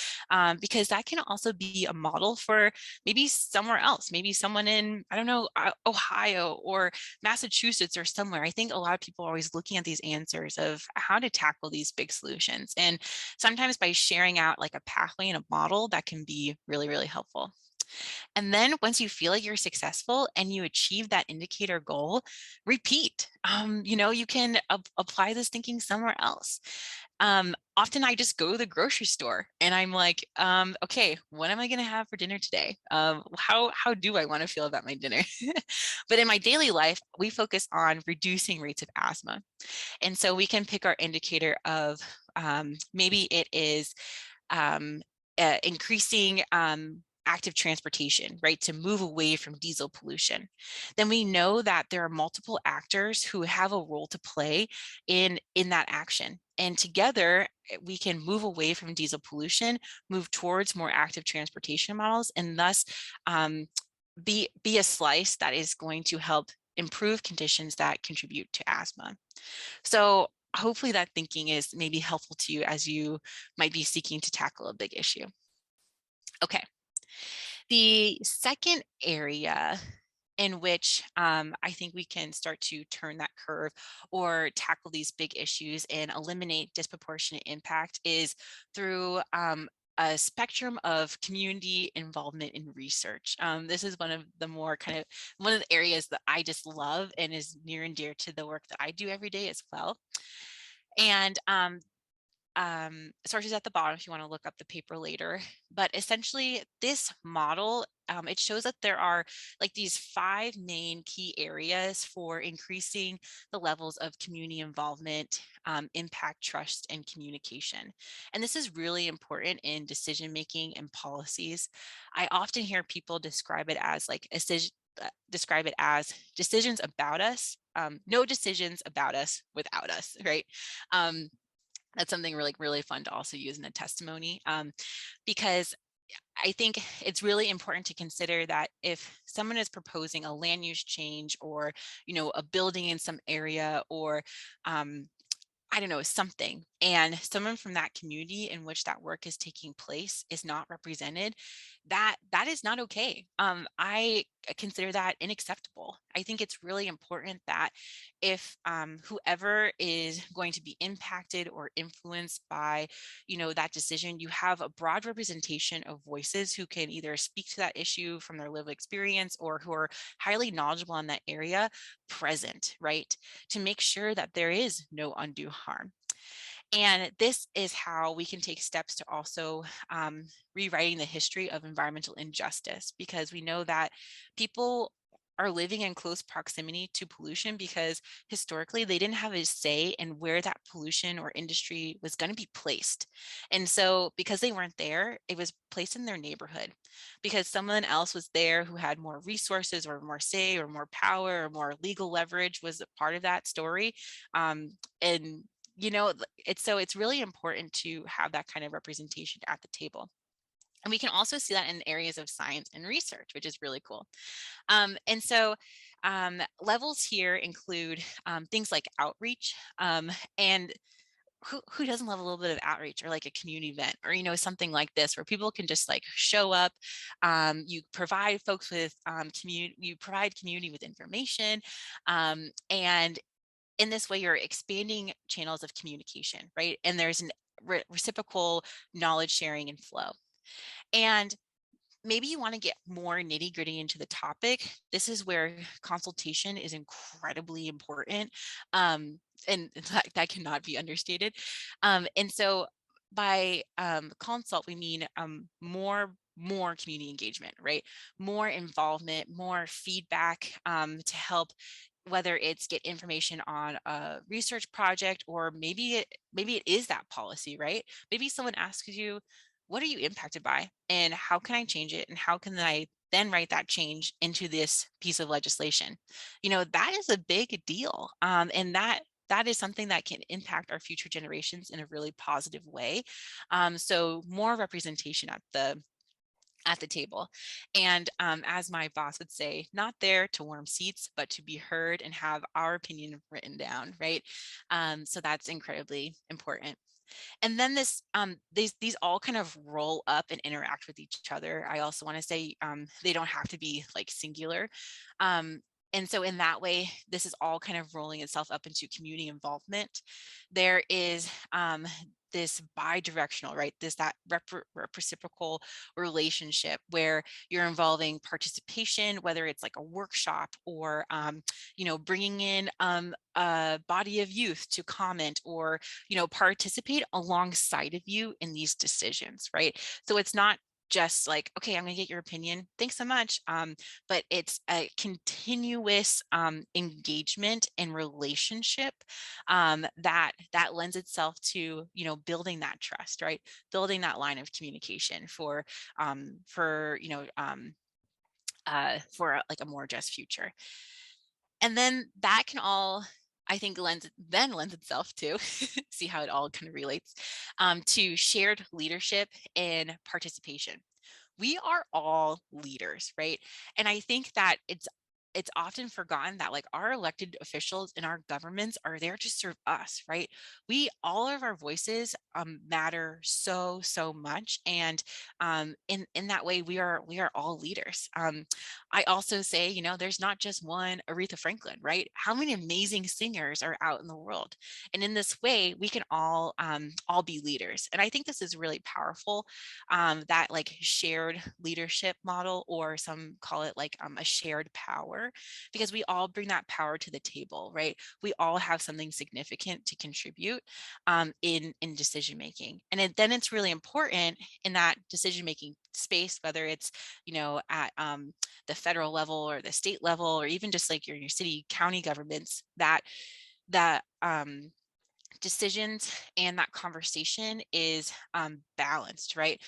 because that can also be a model for maybe somewhere else, maybe someone in, I don't know, Ohio or Massachusetts or somewhere. I think a lot of people are always looking at these answers of how to tackle these big solutions. And sometimes by sharing out like a pathway and a model, that can be really, really helpful. And then once you feel like you're successful and you achieve that indicator goal, repeat. You can apply this thinking somewhere else. Often I just go to the grocery store and I'm like, okay, what am I going to have for dinner today? How do I want to feel about my dinner? But in my daily life, we focus on reducing rates of asthma. And so we can pick our indicator of maybe it is increasing active transportation, right, to move away from diesel pollution. Then we know that there are multiple actors who have a role to play in that action. And together we can move away from diesel pollution, move towards more active transportation models, and thus be a slice that is going to help improve conditions that contribute to asthma. So hopefully that thinking is maybe helpful to you as you might be seeking to tackle a big issue. Okay, the second area in which I think we can start to turn that curve or tackle these big issues and eliminate disproportionate impact is through a spectrum of community involvement in research. This is one of the more one of the areas that I just love and is near and dear to the work that I do every day as well. And sources at the bottom if you want to look up the paper later. But essentially, this model, it shows that there are like these 5 main key areas for increasing the levels of community involvement, impact, trust, and communication. And this is really important in decision making and policies. I often hear people describe it as decisions about us, no decisions about us without us, right? That's something really fun to also use in a testimony, because I think it's really important to consider that if someone is proposing a land use change or, a building in some area or I don't know, something, and someone from that community in which that work is taking place is not represented, that is not okay. I consider that unacceptable. I think it's really important that if whoever is going to be impacted or influenced by, that decision, you have a broad representation of voices who can either speak to that issue from their lived experience or who are highly knowledgeable in that area present, right? To make sure that there is no undue harm. And this is how we can take steps to also rewriting the history of environmental injustice, because we know that people are living in close proximity to pollution because historically they didn't have a say in where that pollution or industry was going to be placed. And so because they weren't there, it was placed in their neighborhood because someone else was there who had more resources or more say or more power or more legal leverage was a part of that story. And it's really important to have that kind of representation at the table. And we can also see that in areas of science and research, which is really cool. And so levels here include things like outreach, and who doesn't love a little bit of outreach or like a community event or something like this where people can just like show up. You provide folks with community with information, and in this way, you're expanding channels of communication, right? And there's an reciprocal knowledge sharing and flow. And maybe you want to get more nitty gritty into the topic. This is where consultation is incredibly important. And that cannot be understated. And so by consult, we mean more community engagement, right? More involvement, more feedback to help, whether it's get information on a research project or maybe it is that policy, right? Maybe someone asks you, what are you impacted by and how can I change it? And how can I then write that change into this piece of legislation? That is a big deal. And that is something that can impact our future generations in a really positive way. So more representation at the table. And as my boss would say, not there to warm seats, but to be heard and have our opinion written down, right? So that's incredibly important. And then these all kind of roll up and interact with each other. I also want to say they don't have to be like singular. And so in that way, this is all kind of rolling itself up into community involvement. There is this bi-directional, right? That reciprocal relationship where you're involving participation, whether it's like a workshop or, bringing in a body of youth to comment or, participate alongside of you in these decisions, right? So it's not just like, okay, I'm gonna get your opinion, thanks so much, but it's a continuous engagement and relationship that lends itself to building that trust, right? Building that line of communication for like a more just future. And then that can all, I think, lends itself to see how it all kind of relates to shared leadership and participation. We are all leaders, right? And I think that it's it's often forgotten that like our elected officials in our governments are there to serve us, right? All of our voices matter so much, and in that way we are all leaders. I also say, you know, there's not just one Aretha Franklin, right? How many amazing singers are out in the world? And in this way, we can all be leaders. And I think this is really powerful, that like shared leadership model, or some call it like a shared power, because we all bring that power to the table, right? We all have something significant to contribute in decision making. And then it's really important in that decision making space, whether it's, you know, at the federal level or the state level, or even just like your city, county governments, that decisions and that conversation is balanced, right?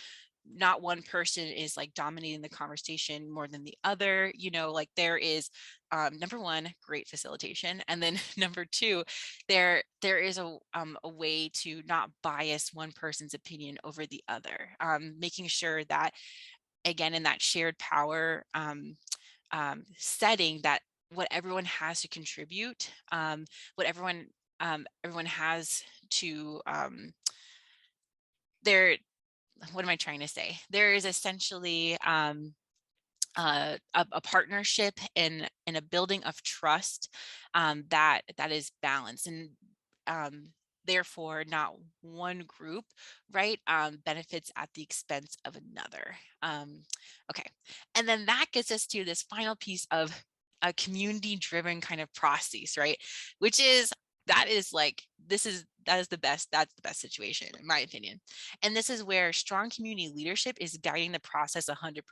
Not one person is like dominating the conversation more than the other. You know, like there is number one, great facilitation, and then number two, there is a way to not bias one person's opinion over the other, making sure that, again, in that shared power setting, that what everyone has to contribute, what everyone has to there. What am I trying to say? There is essentially a partnership and a building of trust that is balanced, and therefore not one group, right, benefits at the expense of another. Okay, and then that gets us to this final piece of a community-driven kind of process, right, which is that is the best situation, in my opinion. And this is where strong community leadership is guiding the process 100%.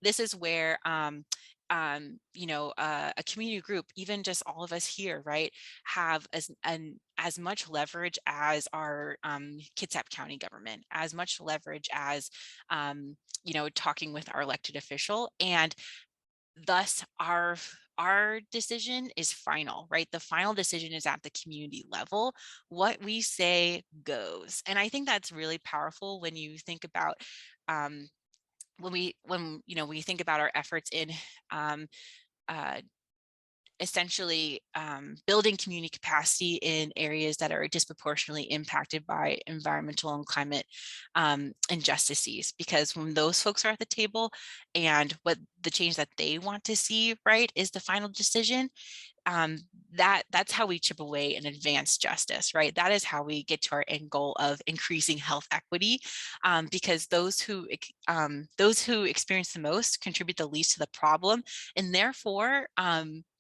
This is where you know, a community group, even just all of us here, right, have as much leverage as our Kitsap County government, as much leverage as you know, talking with our elected official, and thus our decision is final, right? The final decision is at the community level. What we say goes. And I think that's really powerful when you think about when you know, we think about our efforts in essentially building community capacity in areas that are disproportionately impacted by environmental and climate injustices. Because when those folks are at the table, and what the change that they want to see, right, is the final decision, that's how we chip away and advance justice, right? That is how we get to our end goal of increasing health equity, because those who experience the most contribute the least to the problem, and therefore,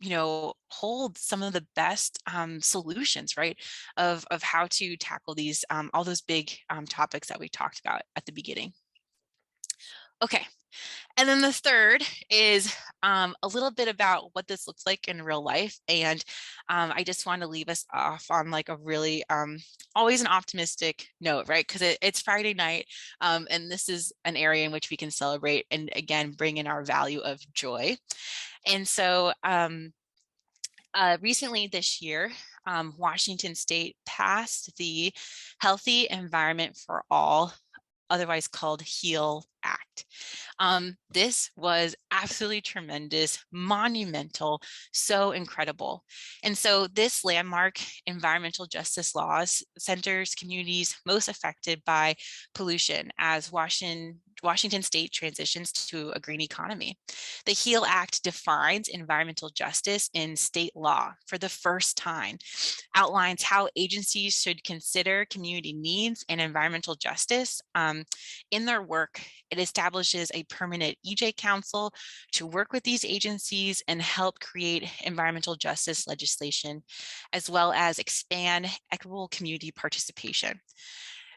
you know, hold some of the best solutions, right, of how to tackle these all those big topics that we talked about at the beginning. Okay. And then the third is a little bit about what this looks like in real life. And I just want to leave us off on like a really always an optimistic note, right? Because it's Friday night, and this is an area in which we can celebrate and, again, bring in our value of joy. And so recently this year, Washington State passed the Healthy Environment for All, otherwise called HEAL Act. This was absolutely tremendous, monumental, so incredible. And so this landmark environmental justice laws centers communities most affected by pollution as Washington State transitions to a green economy. The HEAL Act defines environmental justice in state law for the first time, outlines how agencies should consider community needs and environmental justice in their work. It establishes a permanent EJ Council to work with these agencies and help create environmental justice legislation, as well as expand equitable community participation.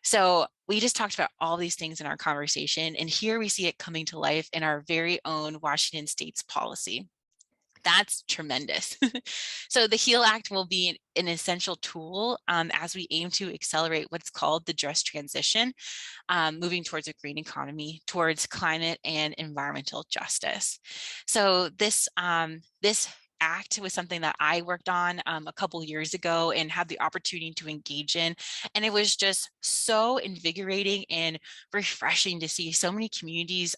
So we just talked about all these things in our conversation, and here we see it coming to life in our very own Washington State's policy. That's tremendous. So the HEAL Act will be an essential tool as we aim to accelerate what's called the just transition, moving towards a green economy, towards climate and environmental justice. So this Act was something that I worked on a couple years ago and had the opportunity to engage in. And it was just so invigorating and refreshing to see so many communities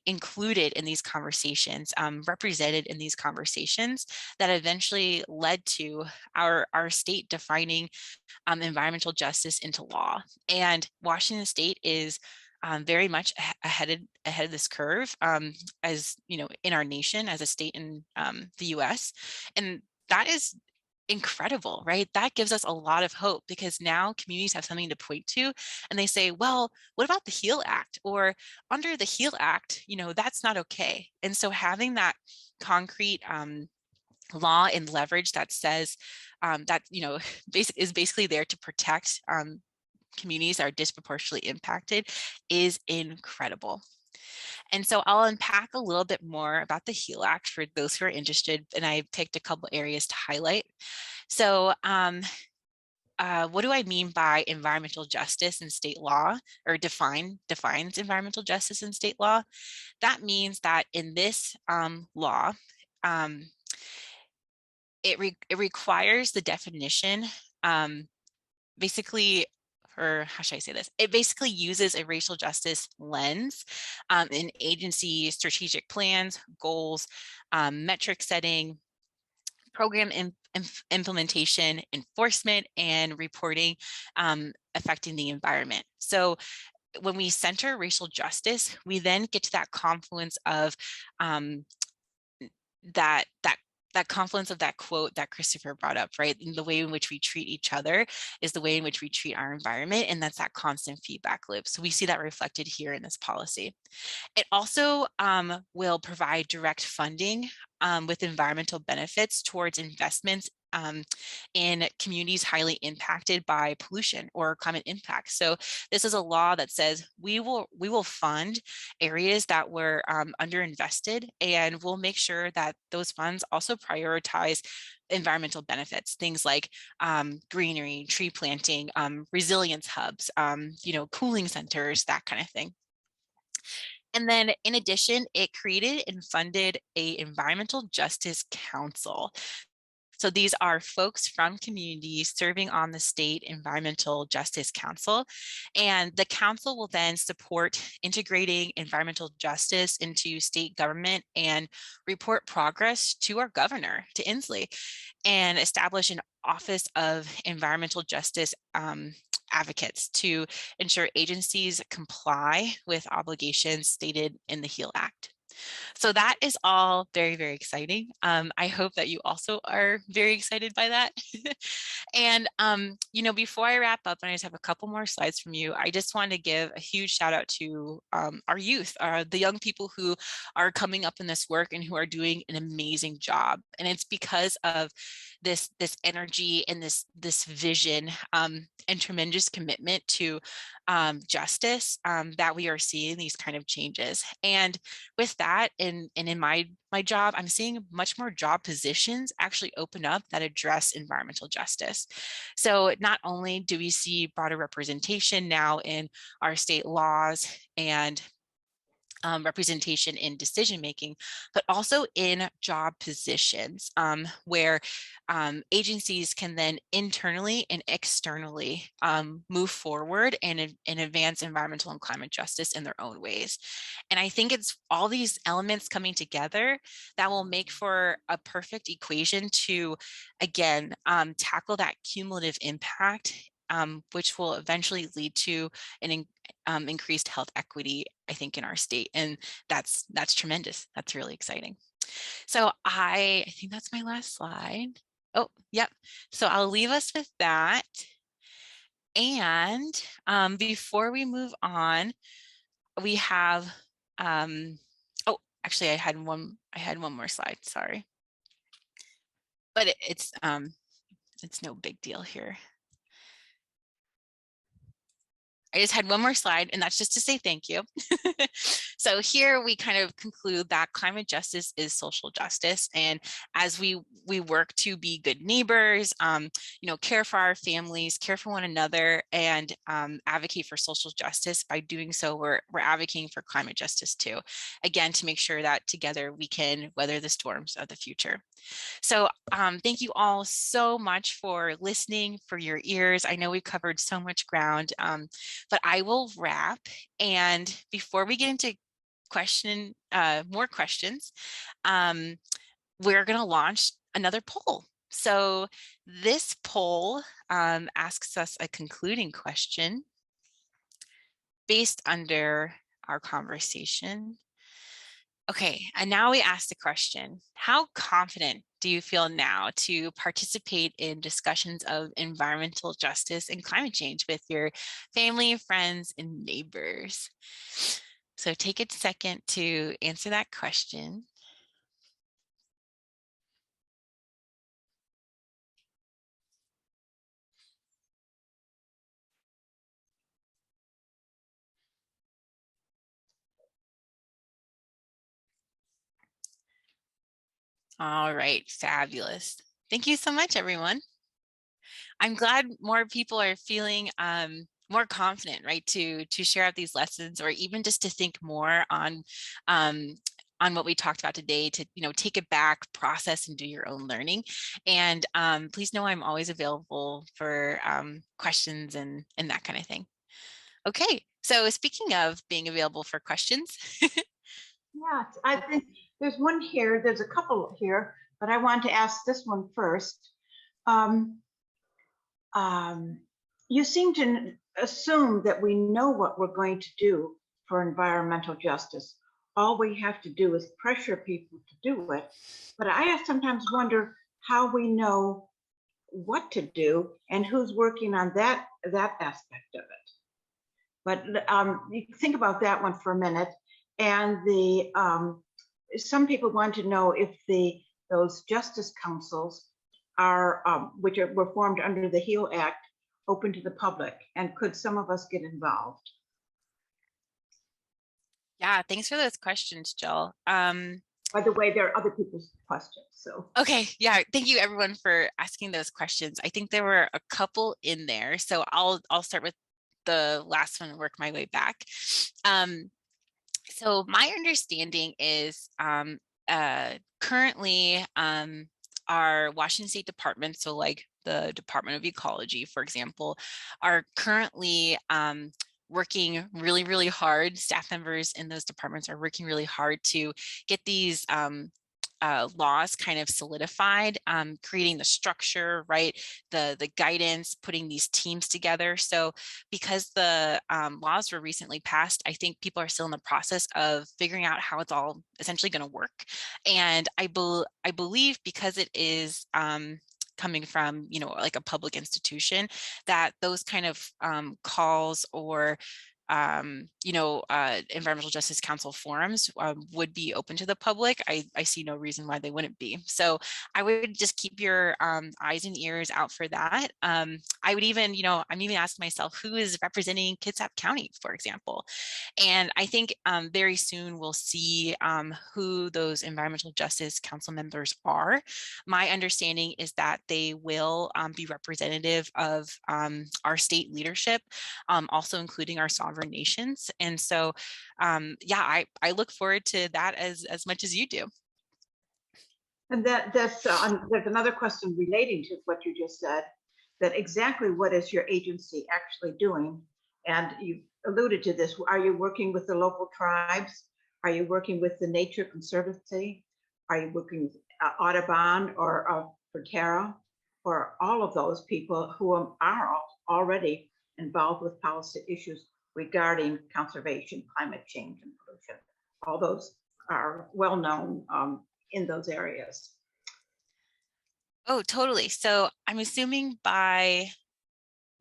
included in these conversations, represented in these conversations that eventually led to our state defining environmental justice into law. And Washington State is very much ahead of this curve, as you know, in our nation, as a state in the U.S. And that is incredible, right? That gives us a lot of hope, because now communities have something to point to, and they say, well, what about the HEAL Act? Or under the HEAL Act, you know, that's not okay. And so having that concrete law and leverage that says that, you know, is basically there to protect communities that are disproportionately impacted is incredible. And so I'll unpack a little bit more about the HEAL Act for those who are interested, and I picked a couple areas to highlight. So what do I mean by environmental justice in state law, or defines environmental justice in state law? That means that in this law, it requires the definition, basically, or how should I say this? It basically uses a racial justice lens in agency strategic plans, goals, metric setting, program implementation, enforcement, and reporting affecting the environment. So when we center racial justice, we then get to that confluence of that confluence of that quote that Christopher brought up, right? And the way in which we treat each other is the way in which we treat our environment. And that's that constant feedback loop. So we see that reflected here in this policy. It also will provide direct funding with environmental benefits towards investments in communities highly impacted by pollution or climate impact. So this is a law that says we will fund areas that were underinvested, and we'll make sure that those funds also prioritize environmental benefits, things like greenery, tree planting, resilience hubs, you know, cooling centers, that kind of thing. And then in addition, it created and funded a environmental justice council. So these are folks from communities serving on the State Environmental Justice Council. And the council will then support integrating environmental justice into state government and report progress to our governor, to Inslee, and establish an Office of Environmental Justice advocates to ensure agencies comply with obligations stated in the HEAL Act. So that is all very, very exciting. I hope that you also are very excited by that. And, you know, before I wrap up, and I just have a couple more slides from you, I just want to give a huge shout out to our youth, the young people who are coming up in this work and who are doing an amazing job. And it's because of this energy and this vision and tremendous commitment to justice that we are seeing these kind of changes. And with that, and in my job, I'm seeing much more job positions actually open up that address environmental justice. So not only do we see broader representation now in our state laws and representation in decision making, but also in job positions where agencies can then internally and externally move forward and advance environmental and climate justice in their own ways. And I think it's all these elements coming together that will make for a perfect equation to, again, tackle that cumulative impact, which will eventually lead to an increased health equity, I think, in our state. And that's tremendous. That's really exciting. So I think that's my last slide. Oh, yep. So I'll leave us with that. And before we move on, we have, oh, actually I had one more slide, sorry. But it's no big deal here. I just had one more slide, and that's just to say thank you. So here we kind of conclude that climate justice is social justice. And as we work to be good neighbors, care for our families, care for one another, and advocate for social justice, by doing so, we're advocating for climate justice too. Again, to make sure that together we can weather the storms of the future. So thank you all so much for listening, for your ears. I know we've covered so much ground, but I will wrap. And before we get into more questions, we're going to launch another poll. So this poll asks us a concluding question based under our conversation. Okay, and now we ask the question, how confident do you feel now to participate in discussions of environmental justice and climate change with your family, friends, and neighbors? So take a second to answer that question. All right, fabulous. Thank you so much, everyone. I'm glad more people are feeling more confident, right, to share out these lessons, or even just to think more on what we talked about today, to take it back, process, and do your own learning. And please know I'm always available for questions and that kind of thing. Okay, so speaking of being available for questions. Yeah, I think there's one here, there's a couple here, but I want to ask this one first. You seem to assume that we know what we're going to do for environmental justice. All we have to do is pressure people to do it. But I sometimes wonder how we know what to do and who's working on that aspect of it. But you think about that one for a minute. And some people want to know if those justice councils are, were formed under the HEAL Act, open to the public, and could some of us get involved? Yeah, thanks for those questions, Jill. By the way, there are other people's questions, so. Okay, yeah, thank you everyone for asking those questions. I think there were a couple in there, so I'll start with the last one and work my way back. So my understanding is currently our Washington State Department, so like the Department of Ecology, for example, are currently working really, really hard. Staff members in those departments are working really hard to get these laws kind of solidified, creating the structure, right? The guidance, putting these teams together. So because the laws were recently passed, I think people are still in the process of figuring out how it's all essentially going to work. And I believe because it is coming from, like a public institution, that those kind of calls or environmental justice council forums would be open to the public. I see no reason why they wouldn't be. So I would just keep your eyes and ears out for that. I would even, I'm even asking myself, who is representing Kitsap County, for example? And I think very soon we'll see who those environmental justice council members are. My understanding is that they will be representative of our state leadership, also including our sovereign nations. And so, yeah, I look forward to that as much as you do. And there's another question relating to what you just said, that exactly what is your agency actually doing? And you alluded to this. Are you working with the local tribes? Are you working with the Nature Conservancy? Are you working with Audubon or Proterra, or all of those people who are already involved with policy issues regarding conservation, climate change, and pollution? All those are well known in those areas. Oh, totally. So I'm assuming by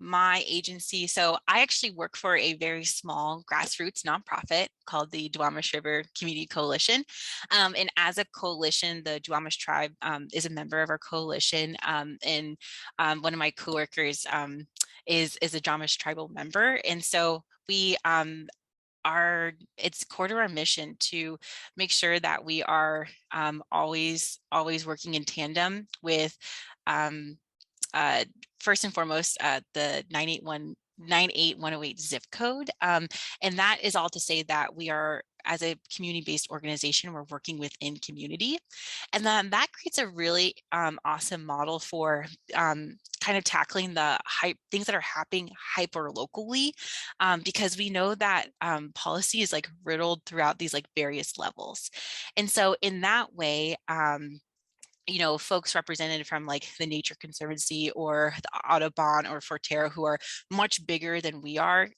my agency, so I actually work for a very small grassroots nonprofit called the Duwamish River Community Coalition. And as a coalition, the Duwamish tribe is a member of our coalition. And one of my coworkers is a Duwamish tribal member. And so we it's core to our mission to make sure that we are always working in tandem with first and foremost the 98108 zip code, and that is all to say that we are, as a community-based organization, we're working within community, and then that creates a really awesome model for kind of tackling the things that are happening hyper locally, because we know that policy is like riddled throughout these like various levels, and so in that way, you know, folks represented from like the Nature Conservancy or the Audubon or Forterra, who are much bigger than we are,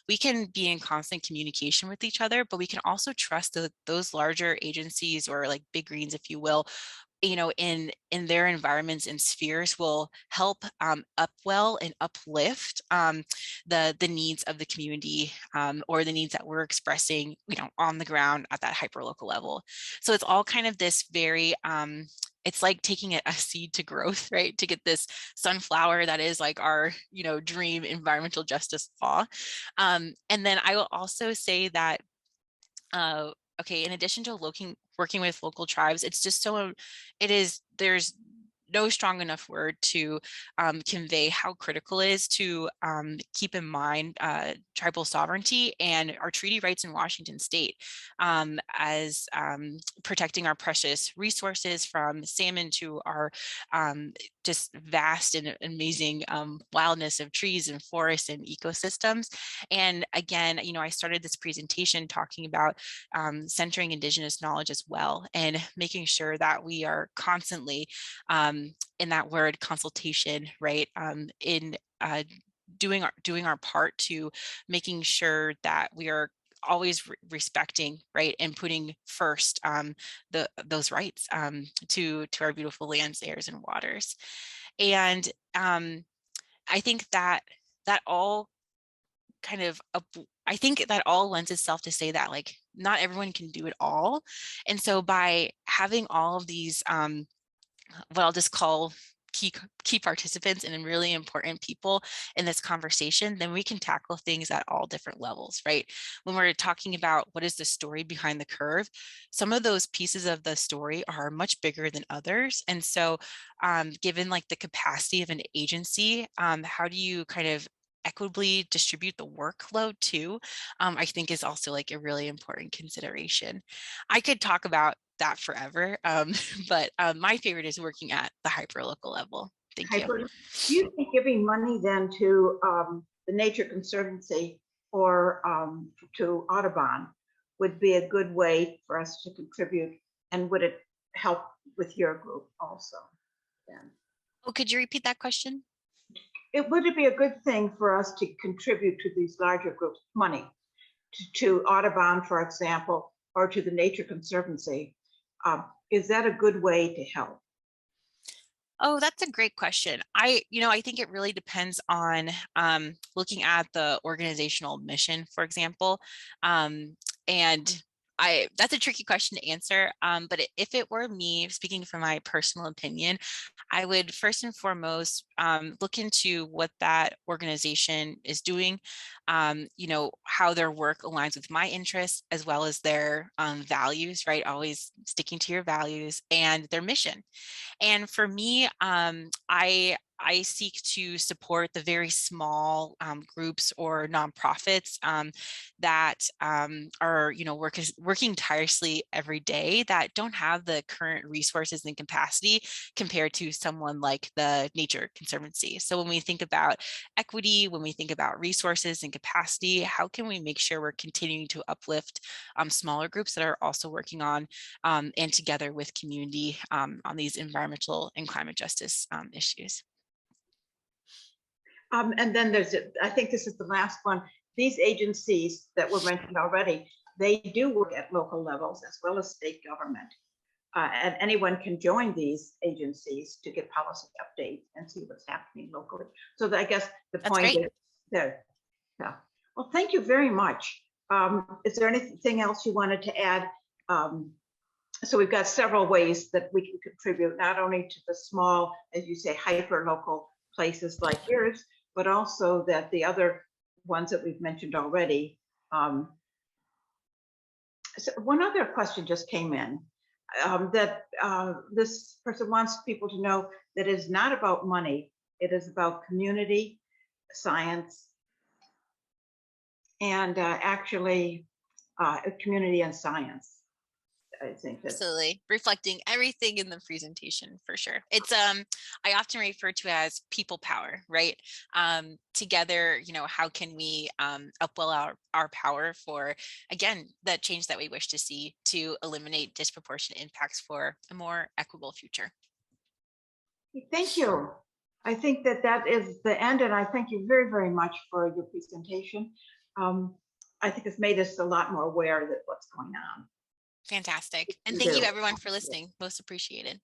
we can be in constant communication with each other, but we can also trust those larger agencies, or like big greens, if you will, you know, in their environments and spheres, will help upwell and uplift the needs of the community, or the needs that we're expressing, you know, on the ground at that hyperlocal level. So it's all kind of this very it's like taking a seed to growth, right? To get this sunflower that is like our, you know, dream environmental justice law. And then I will also say that okay, in addition to working with local tribes, it's just there's no strong enough word to convey how critical it is to keep in mind tribal sovereignty and our treaty rights in Washington state, as protecting our precious resources, from salmon to our just vast and amazing wildness of trees and forests and ecosystems. And again, you know, I started this presentation talking about centering Indigenous knowledge as well, and making sure that we are constantly in that word consultation, right? In doing our part to making sure that we are always respecting, right, and putting first those rights to our beautiful lands, airs, and waters. And I think that all kind of I think that all lends itself to say that like not everyone can do it all, and so by having all of these what I'll just call key participants and really important people in this conversation, then we can tackle things at all different levels, right? When we're talking about what is the story behind the curve, some of those pieces of the story are much bigger than others. And so given like the capacity of an agency, how do you kind of equitably distribute the workload too, I think is also like a really important consideration. I could talk about that forever, but my favorite is working at the hyperlocal level. Thank you. Do you think giving money then to the Nature Conservancy or to Audubon would be a good way for us to contribute, and would it help with your group also then? Oh, could you repeat that question? Would it be a good thing for us to contribute to these larger groups money, to Audubon, for example, or to the Nature Conservancy? Is that a good way to help? Oh, that's a great question. I think it really depends on looking at the organizational mission, for example. And that's a tricky question to answer. But if it were me, speaking from my personal opinion, I would first and foremost look into what that organization is doing, how their work aligns with my interests, as well as their values, right? Always sticking to your values, and their mission. And for me, I seek to support the very small groups or nonprofits that are, working tirelessly every day, that don't have the current resources and capacity compared to someone like the Nature Conservancy. So when we think about equity, when we think about resources and capacity, how can we make sure we're continuing to uplift smaller groups that are also working on and together with community on these environmental and climate justice issues? And then I think this is the last one. These agencies that were mentioned already, they do work at local levels as well as state government. And anyone can join these agencies to get policy updates and see what's happening locally. So I guess the point is there. Yeah. Well, thank you very much. Is there anything else you wanted to add? So we've got several ways that we can contribute, not only to the small, as you say, hyper local places like yours, but also that the other ones that we've mentioned already So one other question just came in, that this person wants people to know that it is not about money. It is about community, science, and actually community and science. I think that's Absolutely. Reflecting everything in the presentation for sure. It's I often refer to as people power, right? Together, you know, how can we upwell our power for, again, the change that we wish to see to eliminate disproportionate impacts for a more equitable future. Thank you. I think that that is the end, and I thank you very, very much for your presentation. I think it's made us a lot more aware of what's going on. Fantastic. And You thank you do. everyone for listening. Most appreciated.